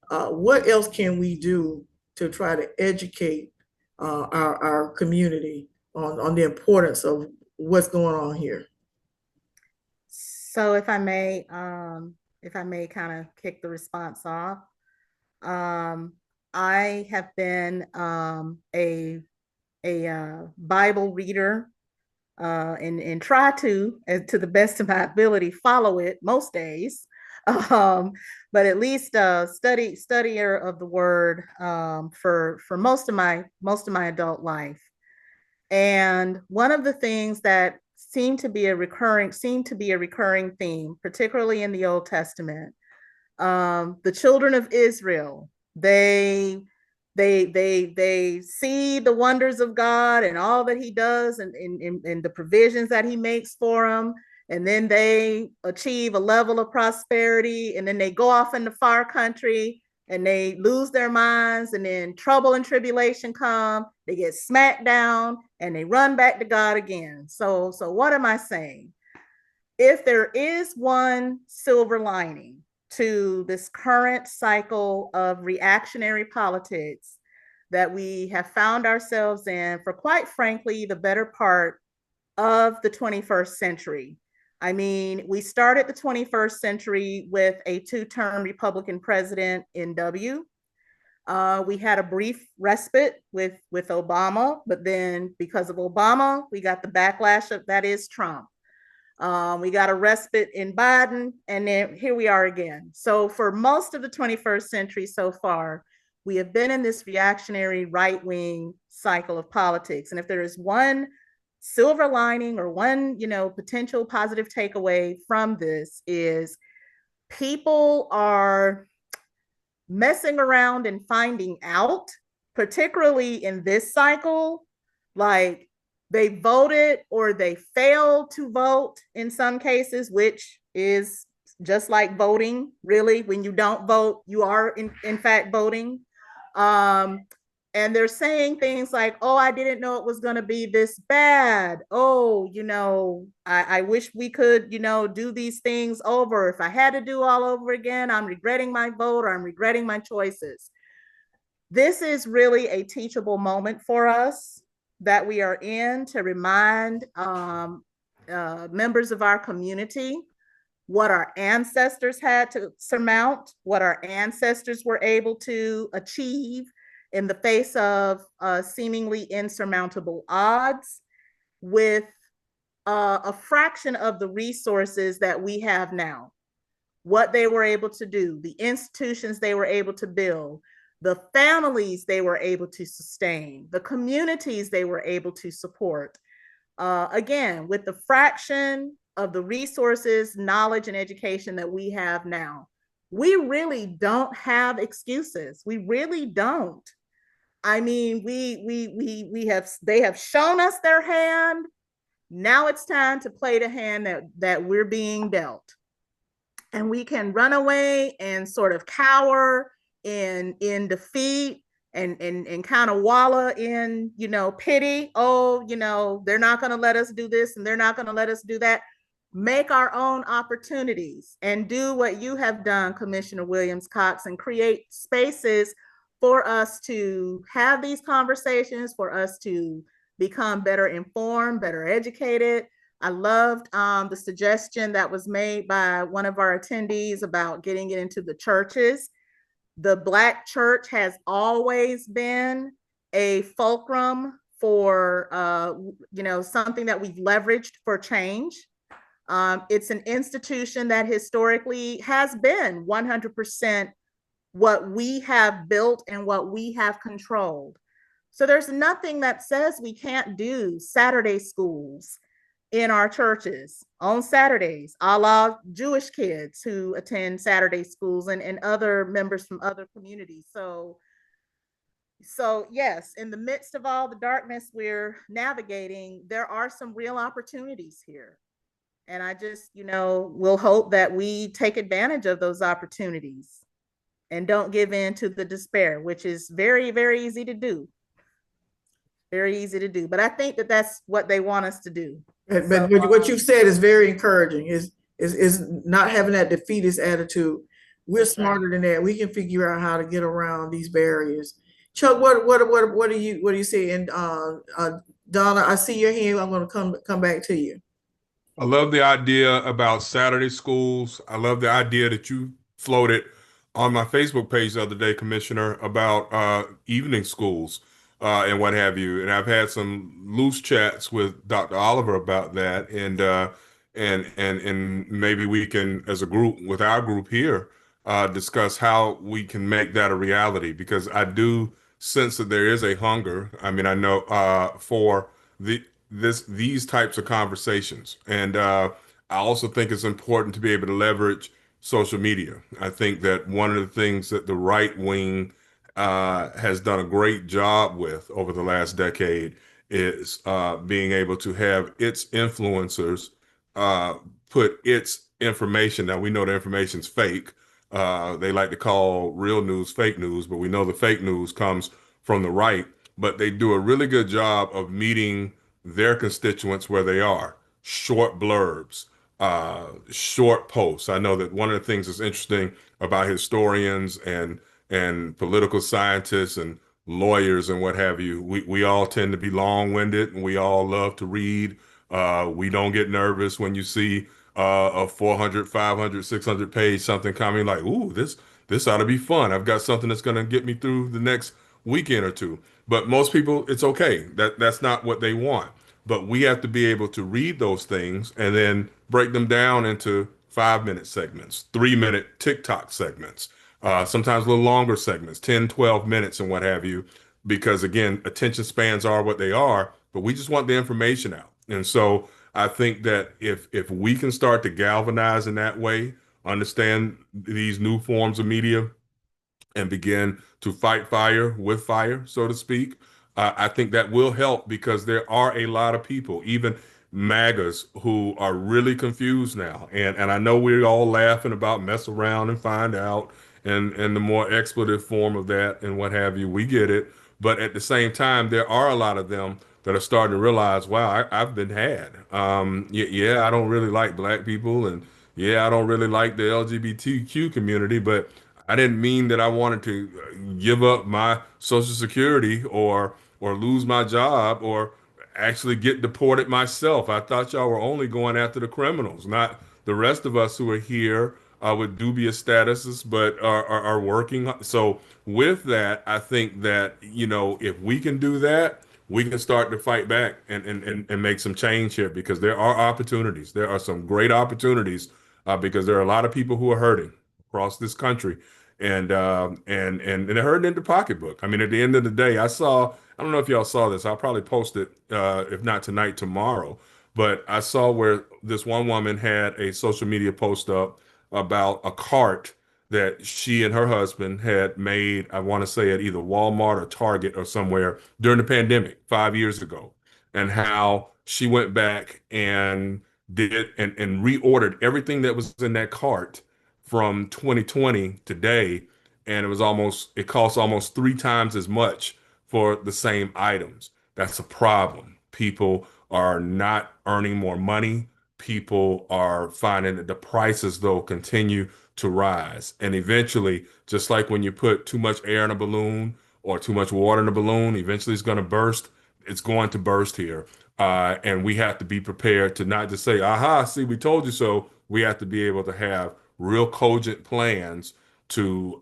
S2: What else can we do to try to educate our community on the importance of what's going on here?
S1: So if I may kind of kick the response off, I have been a Bible reader and try to the best of my ability, follow it most days. But at least studier of the word for most of my adult life. And one of the things that seemed to be a recurring theme, particularly in the Old Testament, the children of Israel, they see the wonders of God and all that he does and the provisions that he makes for them. And then they achieve a level of prosperity, and then they go off into far country and they lose their minds, and then trouble and tribulation come, they get smacked down, and they run back to God again. So what am I saying? If there is one silver lining to this current cycle of reactionary politics that we have found ourselves in for, quite frankly, the better part of the 21st century. I mean, we started the 21st century with a two-term Republican president in W. We had a brief respite with Obama, but then because of Obama, we got the backlash of that is Trump. We got a respite in Biden, and then here we are again. So for most of the 21st century so far, we have been in this reactionary right-wing cycle of politics. And if there is one silver lining or one, potential positive takeaway from this, is people are messing around and finding out, particularly in this cycle, like they voted or they failed to vote in some cases, which is just like voting. Really, when you don't vote, you are in fact voting. And they're saying things like, oh, I didn't know it was going to be this bad. Oh, I wish we could, do these things over. If I had to do all over again, I'm regretting my vote, or I'm regretting my choices. This is really a teachable moment for us that we are in, to remind members of our community what our ancestors had to surmount, what our ancestors were able to achieve in the face of seemingly insurmountable odds, with a fraction of the resources that we have now. What they were able to do, the institutions they were able to build, the families they were able to sustain, the communities they were able to support. Again, with the fraction of the resources, knowledge, and education that we have now, we really don't have excuses. We really don't. I mean, they have shown us their hand. Now it's time to play the hand that we're being dealt. And we can run away and sort of cower in defeat and kind of wallow in, pity. Oh, they're not going to let us do this and they're not going to let us do that. Make our own opportunities and do what you have done, Commissioner Williams-Cox, and create spaces for us to have these conversations, for us to become better informed, better educated. I loved the suggestion that was made by one of our attendees about getting it into the churches. The Black church has always been a fulcrum for, something that we've leveraged for change. It's an institution that historically has been 100% what we have built and what we have controlled. So there's nothing that says we can't do Saturday schools in our churches on Saturdays, a la Jewish kids who attend Saturday schools and other members from other communities. So yes, in the midst of all the darkness we're navigating, there are some real opportunities here. And I just, will hope that we take advantage of those opportunities and don't give in to the despair, which is very, very easy to do. Very easy to do. But I think that that's what they want us to do.
S2: But what you said is very encouraging. Is not having that defeatist attitude. We're smarter than that. We can figure out how to get around these barriers. Chuck, what do you say? And Donna, I see your hand. I'm going to come back to you.
S4: I love the idea about Saturday schools. I love the idea that you floated on my Facebook page the other day, Commissioner, about evening schools and what have you. And I've had some loose chats with Dr. Oliver about that, and maybe we can, as a group, with our group here, discuss how we can make that a reality. Because I do sense that there is a hunger. I mean, I know for these types of conversations, and I also think it's important to be able to leverage social media. I think that one of the things that the right wing has done a great job with over the last decade is being able to have its influencers put its information. Now, we know the information's fake. They like to call real news fake news, but we know the fake news comes from the right. But they do a really good job of meeting their constituents where they are. Short blurbs, short posts. I know that one of the things that's interesting about historians and political scientists and lawyers and what have you, we all tend to be long-winded, and we all love to read. We don't get nervous when you see a 400, 500, 600 page something coming like, ooh, this ought to be fun. I've got something that's going to get me through the next weekend or two. But most people, it's okay. That's not what they want. But we have to be able to read those things and then break them down into 5-minute segments, 3-minute TikTok segments, sometimes a little longer segments, 10, 12 minutes and what have you. Because again, attention spans are what they are, but we just want the information out. And so I think that if we can start to galvanize in that way, understand these new forms of media, and begin to fight fire with fire, so to speak, I think that will help, because there are a lot of people, even MAGAs, who are really confused now. And I know we're all laughing about mess around and find out and the more expletive form of that and what have you. We get it. But at the same time, there are a lot of them that are starting to realize, wow, I've been had. Yeah, I don't really like black people. And yeah, I don't really like the LGBTQ community, but I didn't mean that I wanted to give up my Social Security or lose my job or actually get deported myself. I thought y'all were only going after the criminals, not the rest of us who are here with dubious statuses, but are working. So with that, I think that, if we can do that, we can start to fight back and make some change here, because there are opportunities. There are some great opportunities because there are a lot of people who are hurting across this country, and they're hurting in the pocketbook. I mean, at the end of the day, I don't know if y'all saw this. I'll probably post it, if not tonight, tomorrow. But I saw where this one woman had a social media post up about a cart that she and her husband had made, I want to say at either Walmart or Target or somewhere during the pandemic 5 years ago, and how she went back and did and reordered everything that was in that cart from 2020 today, and it costs almost 3 times as much for the same items. That's a problem. People are not earning more money. People are finding that the prices, though, continue to rise. And eventually, just like when you put too much air in a balloon or too much water in a balloon, eventually it's going to burst. It's going to burst here. And we have to be prepared to not just say, aha, see, we told you so. We have to be able to have real cogent plans to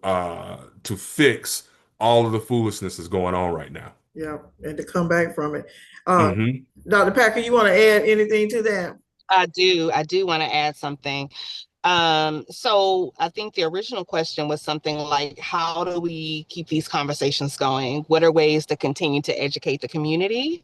S4: fix all of the foolishness that's going on right now.
S2: Yeah, and to come back from it. Dr. Packer, you want to add anything to that?
S6: I do want to add something. So I think the original question was something like, how do we keep these conversations going? What are ways to continue to educate the community?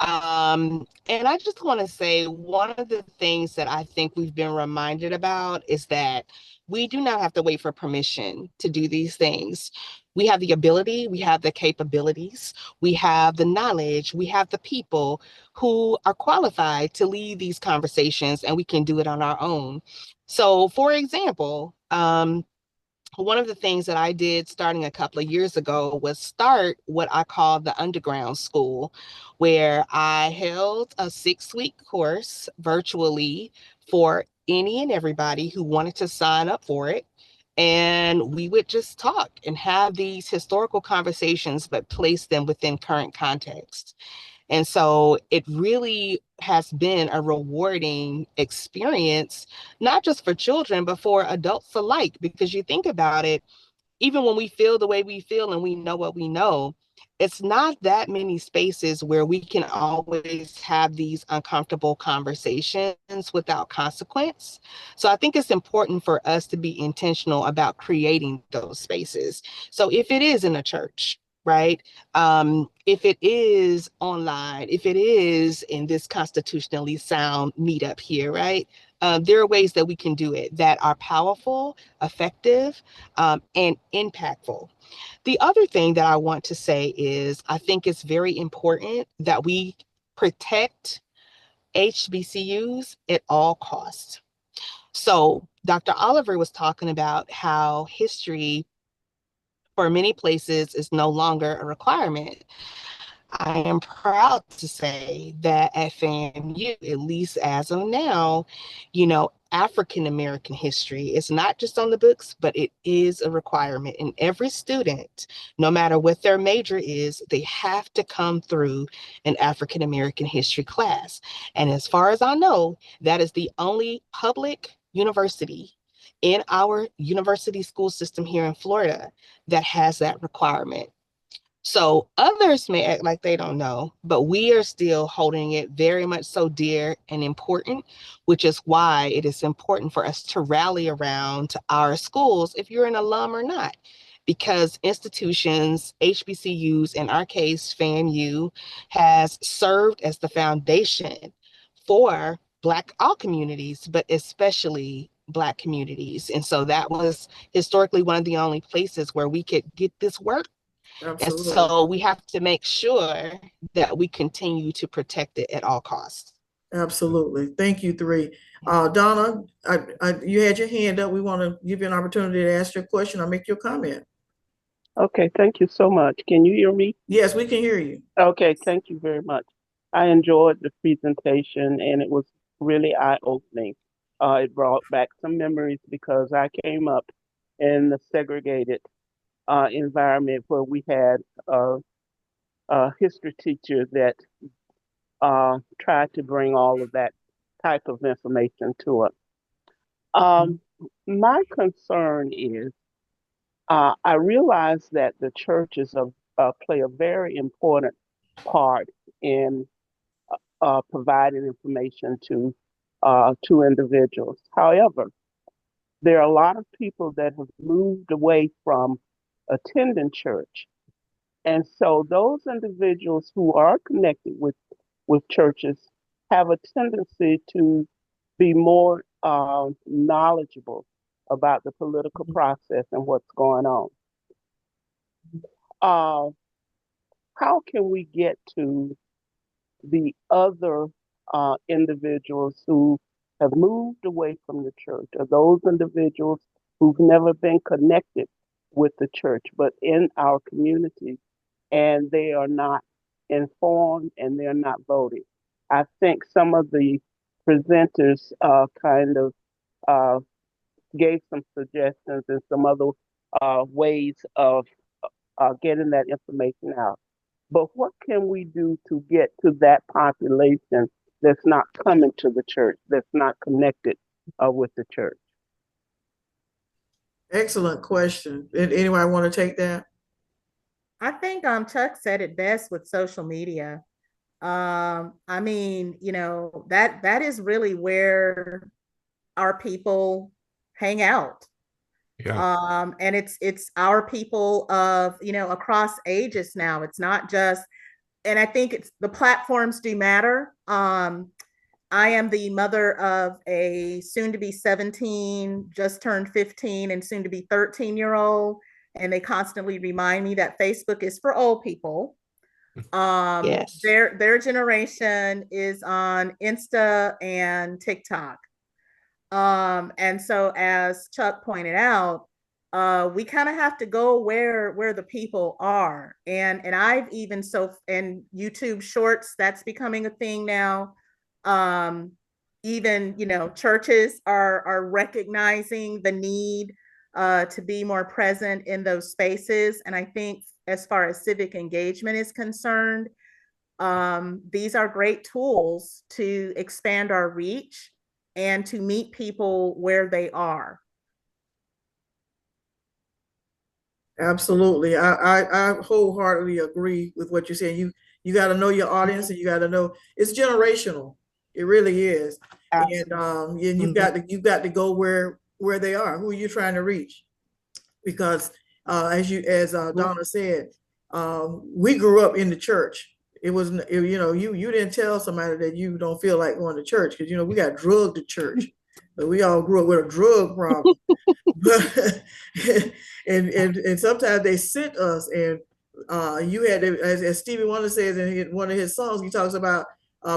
S6: And I just want to say, one of the things that I think we've been reminded about is that we do not have to wait for permission to do these things. We have the ability, we have the capabilities, we have the knowledge, we have the people who are qualified to lead these conversations, and we can do it on our own. So, for example, one of the things that I did starting a couple of years ago was start what I call the underground school, where I held a 6-week course virtually for any and everybody who wanted to sign up for it. And we would just talk and have these historical conversations, but place them within current context. And so it really has been a rewarding experience, not just for children, but for adults alike, because you think about it, even when we feel the way we feel and we know what we know, it's not that many spaces where we can always have these uncomfortable conversations without consequence. So I think it's important for us to be intentional about creating those spaces. So if it is in a church, right? If it is online, if it is in this constitutionally sound meetup here, right? There are ways that we can do it that are powerful, effective, and impactful. The other thing that I want to say is I think it's very important that we protect HBCUs at all costs. So Dr. Oliver was talking about how history for many places is no longer a requirement. I am proud to say that at FAMU, at least as of now, African American history is not just on the books, but it is a requirement. And every student, no matter what their major is, they have to come through an African American history class. And as far as I know, that is the only public university in our university school system here in Florida that has that requirement. So others may act like they don't know, but we are still holding it very much so dear and important, which is why it is important for us to rally around our schools, if you're an alum or not, because institutions, HBCUs, in our case, FAMU, has served as the foundation for Black all communities, but especially Black communities. And so that was historically one of the only places where we could get this work.
S2: Absolutely.
S6: And so we have to make sure that we continue to protect it at all costs.
S2: Absolutely. Thank you, three. Donna, you had your hand up. We want to give you an opportunity to ask your question or make your comment.
S7: Okay, thank you so much. Can you hear me?
S2: Yes, we can hear you.
S7: Okay, thank you very much. I enjoyed the presentation and it was really eye-opening. It brought back some memories because I came up in the segregated environment where we had a history teacher that tried to bring all of that type of information to us. My concern is I realize that the churches play a very important part in providing information to individuals. However, there are a lot of people that have moved away from attending church. And so those individuals who are connected with churches have a tendency to be more knowledgeable about the political process and what's going on. How can we get to the other individuals who have moved away from the church, or those individuals who've never been connected with the church, but in our community, and they are not informed and they're not voting? I think some of the presenters kind of gave some suggestions and some other ways of getting that information out. But what can we do to get to that population that's not coming to the church, that's not connected with the church?
S2: Excellent question. Did anyone want to take that?
S1: I think Chuck said it best with social media. I mean, that is really where our people hang out.
S4: Yeah.
S1: And it's our people of, across ages now. It's not just, and I think it's the platforms do matter. I am the mother of a soon to be 17, just turned 15, and soon to be 13-year-old. And they constantly remind me that Facebook is for old people.
S6: Yes.
S1: Their generation is on Insta and TikTok. And so as Chuck pointed out, we kind of have to go where the people are. And I've even and YouTube Shorts, that's becoming a thing now. Even, you know, churches are recognizing the need to be more present in those spaces. And I think as far as civic engagement is concerned, these are great tools to expand our reach and to meet people where they are.
S2: Absolutely. I wholeheartedly agree with what you're saying. You got to know your audience, and you got to know it's generational. It really is. Absolutely. And you've got to go where they are. Who are you trying to reach? Because as Donna said, we grew up in the church. It wasn't, you know, you didn't tell somebody that you don't feel like going to church, because, you know, we got drugged to church. But we all grew up with a drug problem. and sometimes they sent us, and you had to, as Stevie Wonder says in one of his songs, he talks about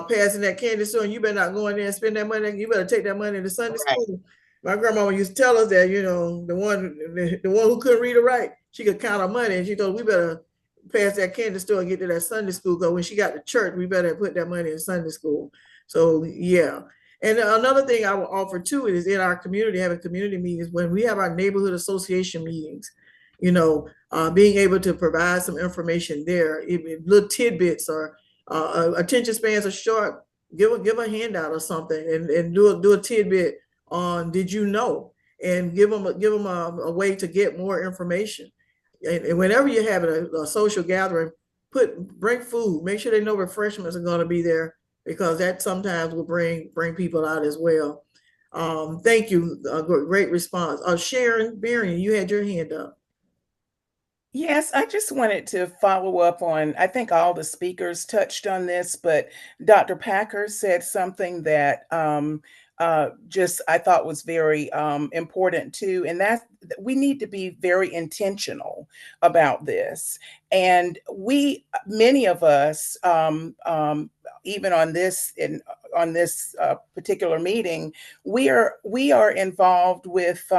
S2: passing that candy store, and you better not go in there and spend that money. You better take that money to Sunday school. My grandmama used to tell us that, you know, the one who couldn't read or write, she could count her money, and she told us, we better pass that candy store and get to that Sunday school, because when she got to church, we better put that money in Sunday school. So yeah. And another thing I will offer too is in our community, having community meetings, when we have our neighborhood association meetings, you know, being able to provide some information there, even little tidbits, or attention spans are short, give a handout or something, and do a tidbit on did you know, and give them a way to get more information. And whenever you're having a social gathering, bring food, make sure they know refreshments are going to be there, because that sometimes will bring people out as well. Thank you. Great response. Sharon Berrien, you had your hand up.
S5: Yes, I just wanted to follow up on, I think all the speakers touched on this, but Dr. Packer said something that just I thought was very important too, and that we need to be very intentional about this. And many of us, even on this particular meeting, we are involved with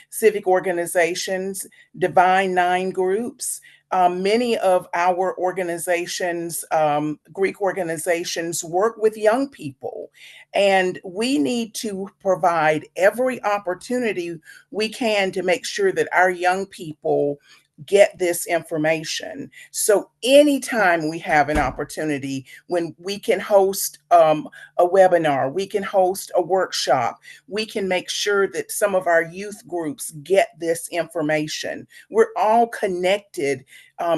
S5: civic organizations, Divine Nine groups. Many of our organizations, Greek organizations, work with young people, and we need to provide every opportunity we can to make sure that our young people get this information. So anytime we have an opportunity, when we can host a webinar, we can host a workshop, we can make sure that some of our youth groups get this information. We're all connected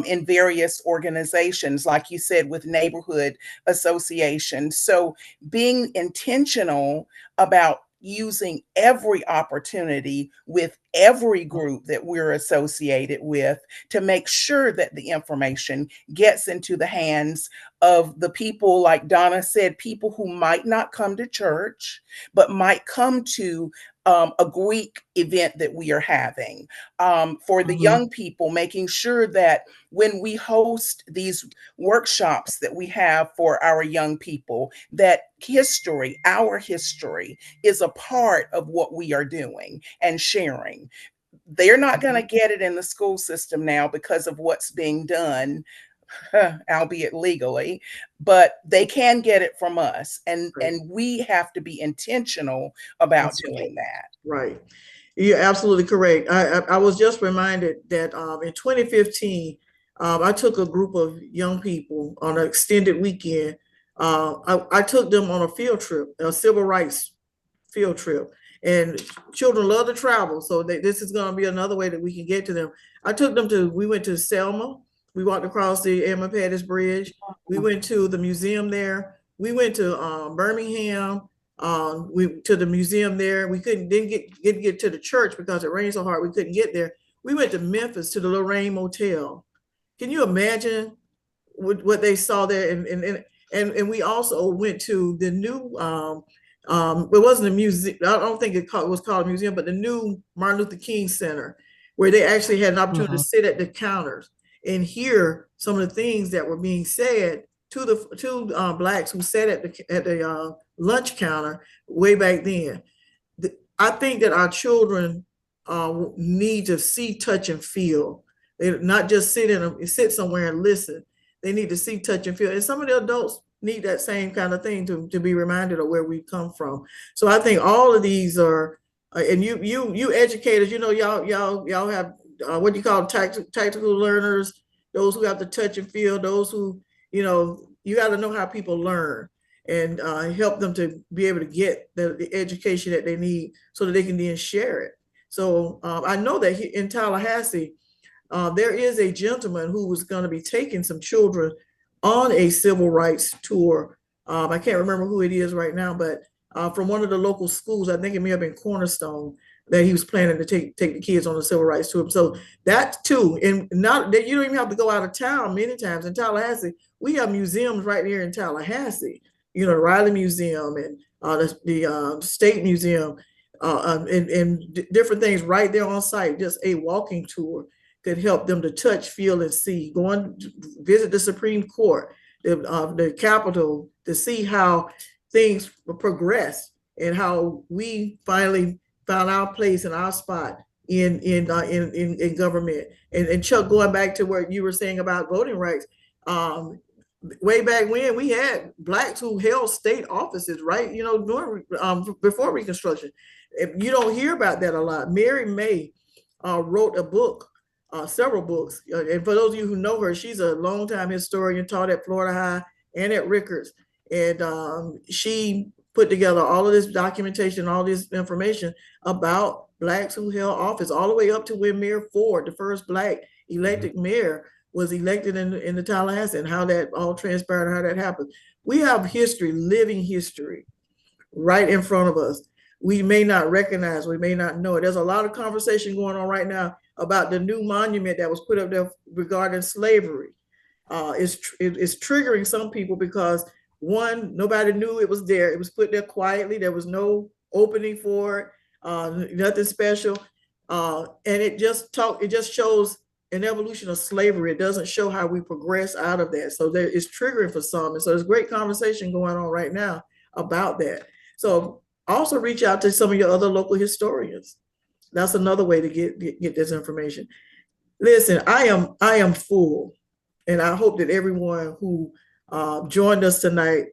S5: in various organizations, like you said, with neighborhood associations. So being intentional about using every opportunity with every group that we're associated with to make sure that the information gets into the hands of the people, like Donna said, people who might not come to church, but might come to a Greek event that we are having. For the young people, making sure that when we host these workshops that we have for our young people, that our history is a part of what we are doing and sharing. They're not going to get it in the school system now because of what's being done, albeit legally, but they can get it from us. And we have to be intentional about doing that.
S2: Right. You're absolutely correct. I was just reminded that in 2015, I took a group of young people on an extended weekend. I took them on a field trip, a civil rights field trip. And children love to travel, so this is going to be another way that we can get to them. We went to Selma. We walked across the Emma Pettis Bridge. We went to the museum there. We went to Birmingham. To the museum there. We didn't get to the church because it rained so hard we couldn't get there. We went to Memphis to the Lorraine Motel. Can you imagine what they saw there? And we also went to the new it wasn't a museum. I don't think it was called a museum, but the new Martin Luther King Center, where they actually had an opportunity to sit at the counters and hear some of the things that were being said to the Blacks who sat at the lunch counter way back then. I think that our children need to see, touch, and feel. They not just sit somewhere and listen. They need to see, touch, and feel. And some of the adults need that same kind of thing to be reminded of where we've come from. So I think all of these are, and you educators, y'all have what you call tactical learners, those who have to touch and feel, those who, you got to know how people learn and help them to be able to get the education that they need so that they can then share it. So I know that in Tallahassee, there is a gentleman who was going to be taking some children on a civil rights tour. I can't remember who it is right now, but from one of the local schools, I think it may have been Cornerstone, that he was planning to take the kids on a civil rights tour. So that too, and not that you don't even have to go out of town. Many times in Tallahassee, we have museums right here in Tallahassee. The Riley Museum and the State Museum and different things right there on site. Just a walking tour could help them to touch, feel, and see. Go and visit the Supreme Court, the Capitol, to see how things progress and how we finally found our place and our spot in government. And Chuck, going back to what you were saying about voting rights, way back when we had Blacks who held state offices, right? During before Reconstruction. You don't hear about that a lot. Mary May wrote a book, several books. And for those of you who know her, she's a longtime historian, taught at Florida High and at Rickards. And she put together all of this documentation, all this information about Blacks who held office, all the way up to when Mayor Ford, the first Black elected mayor, was elected in the Tallahassee, and how that all transpired and how that happened. We have history, living history, right in front of us. We may not recognize, we may not know it. There's a lot of conversation going on right now about the new monument that was put up there regarding slavery. It's triggering some people because, one, nobody knew it was there. It was put there quietly. There was no opening for it, nothing special. And it just shows an evolution of slavery. It doesn't show how we progress out of that. So it's triggering for some. And so there's great conversation going on right now about that. So also reach out to some of your other local historians. That's another way to get this information. Listen, I am full, and I hope that everyone who joined us tonight,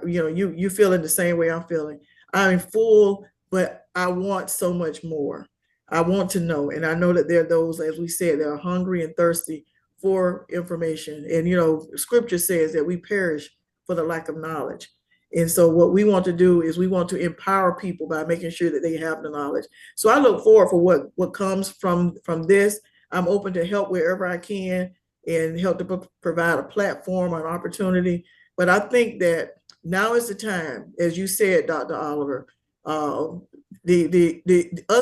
S2: you feeling the same way I'm feeling. I'm full, but I want so much more. I want to know, and I know that there are those, as we said, that are hungry and thirsty for information. And Scripture says that we perish for the lack of knowledge. And so what we want to do is we want to empower people by making sure that they have the knowledge. So I look forward for what comes from this. I'm open to help wherever I can and help to provide a platform, an opportunity. But I think that now is the time, as you said, Dr. Oliver, us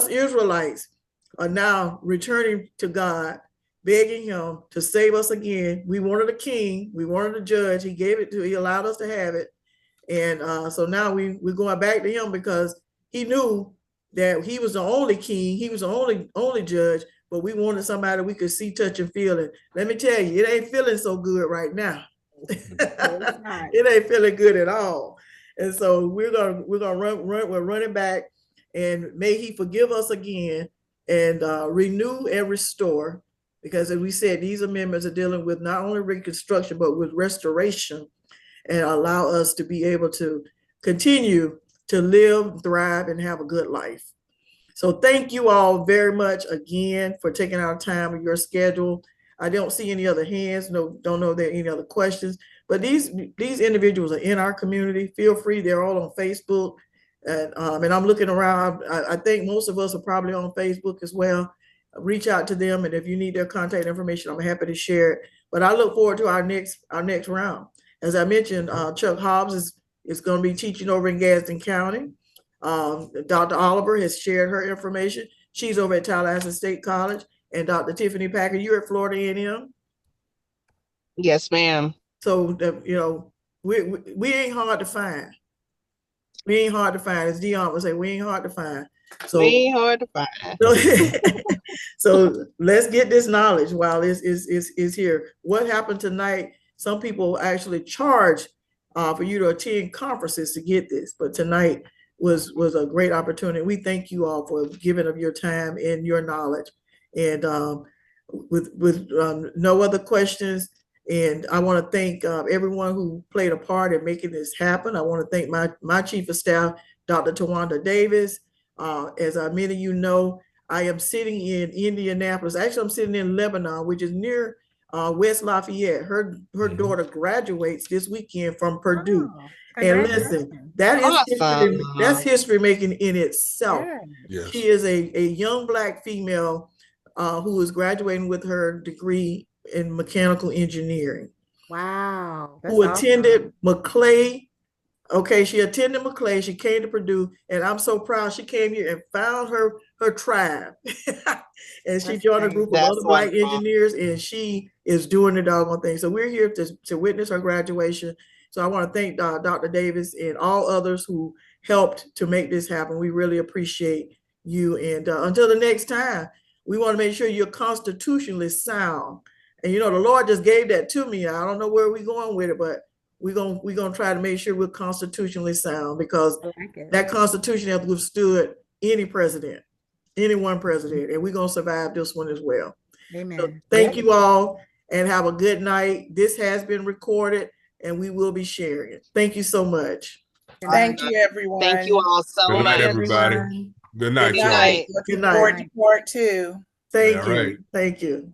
S2: Israelites are now returning to God, begging him to save us again. We wanted a king, we wanted a judge. He allowed us to have it. And so now we're going back to him because he knew that he was the only king, he was the only judge, but we wanted somebody we could see, touch, and feel it. Let me tell you, it ain't feeling so good right now. It ain't feeling good at all. And so we're running back, and may he forgive us again and renew and restore, because as we said, these amendments are dealing with not only reconstruction, but with restoration, and allow us to be able to continue to live, thrive, and have a good life. So thank you all very much again for taking our time in your schedule. I don't see any other hands. Don't know if there are any other questions, but these individuals are in our community. Feel free, they're all on Facebook. And I'm looking around. I think most of us are probably on Facebook as well. Reach out to them, and if you need their contact information, I'm happy to share it. But I look forward to our next round. As I mentioned, Chuck Hobbs is going to be teaching over in Gadsden County. Dr. Oliver has shared her information. She's over at Tallahassee State College. And Dr. Tiffany Packer, you're at Florida A&M?
S6: Yes, ma'am.
S2: So, we ain't hard to find. We ain't hard to find. As Dianne would say, we ain't hard to find. So,
S6: we ain't hard to find.
S2: So let's get this knowledge while it is here. What happened tonight, some people actually charge for you to attend conferences to get this. But tonight, was a great opportunity. We thank you all for giving of your time and your knowledge. And with no other questions, and I want to thank everyone who played a part in making this happen. I want to thank my chief of staff, Dr. Tawanda Davis. As many of you know, I am sitting in Indianapolis. Actually, I'm sitting in Lebanon, which is near West Lafayette. Her daughter graduates this weekend from Purdue.
S1: Oh,
S2: and listen, that is
S6: Awesome.
S2: history, that's history making in itself.
S1: yes.
S2: She is a young Black female who is graduating with her degree in mechanical engineering.
S1: Wow. That's
S2: Who
S1: awesome.
S2: attended McClay. Okay, she attended McClay. She came to Purdue, and I'm so proud. She came here and found her tribe, and she
S1: That's
S2: joined a
S1: great.
S2: group of
S6: That's
S2: other Black
S6: wonderful.
S2: engineers, and she is doing the doggone thing. So we're here to witness her graduation. So I want to thank Dr. Davis and all others who helped to make this happen. We really appreciate you. And until the next time, we want to make sure you're constitutionally sound. And you know, the Lord just gave that to me. I don't know where we're going with it, but we're gonna try to make sure we're constitutionally sound, because that Constitution has withstood any president, any one president, and we're gonna survive this one as well.
S1: Amen.
S2: So thank you all, and have a good night. This has been recorded, and we will be sharing it. Thank you so much.
S5: Thank you, everyone.
S6: Thank you all so
S4: Good night,
S6: much.
S4: everybody. Good night,
S6: Good
S4: y'all.
S6: night.
S5: Looking
S2: Good night.
S5: forward to part 2.
S2: Thank
S4: All
S2: you.
S4: right.
S2: Thank you.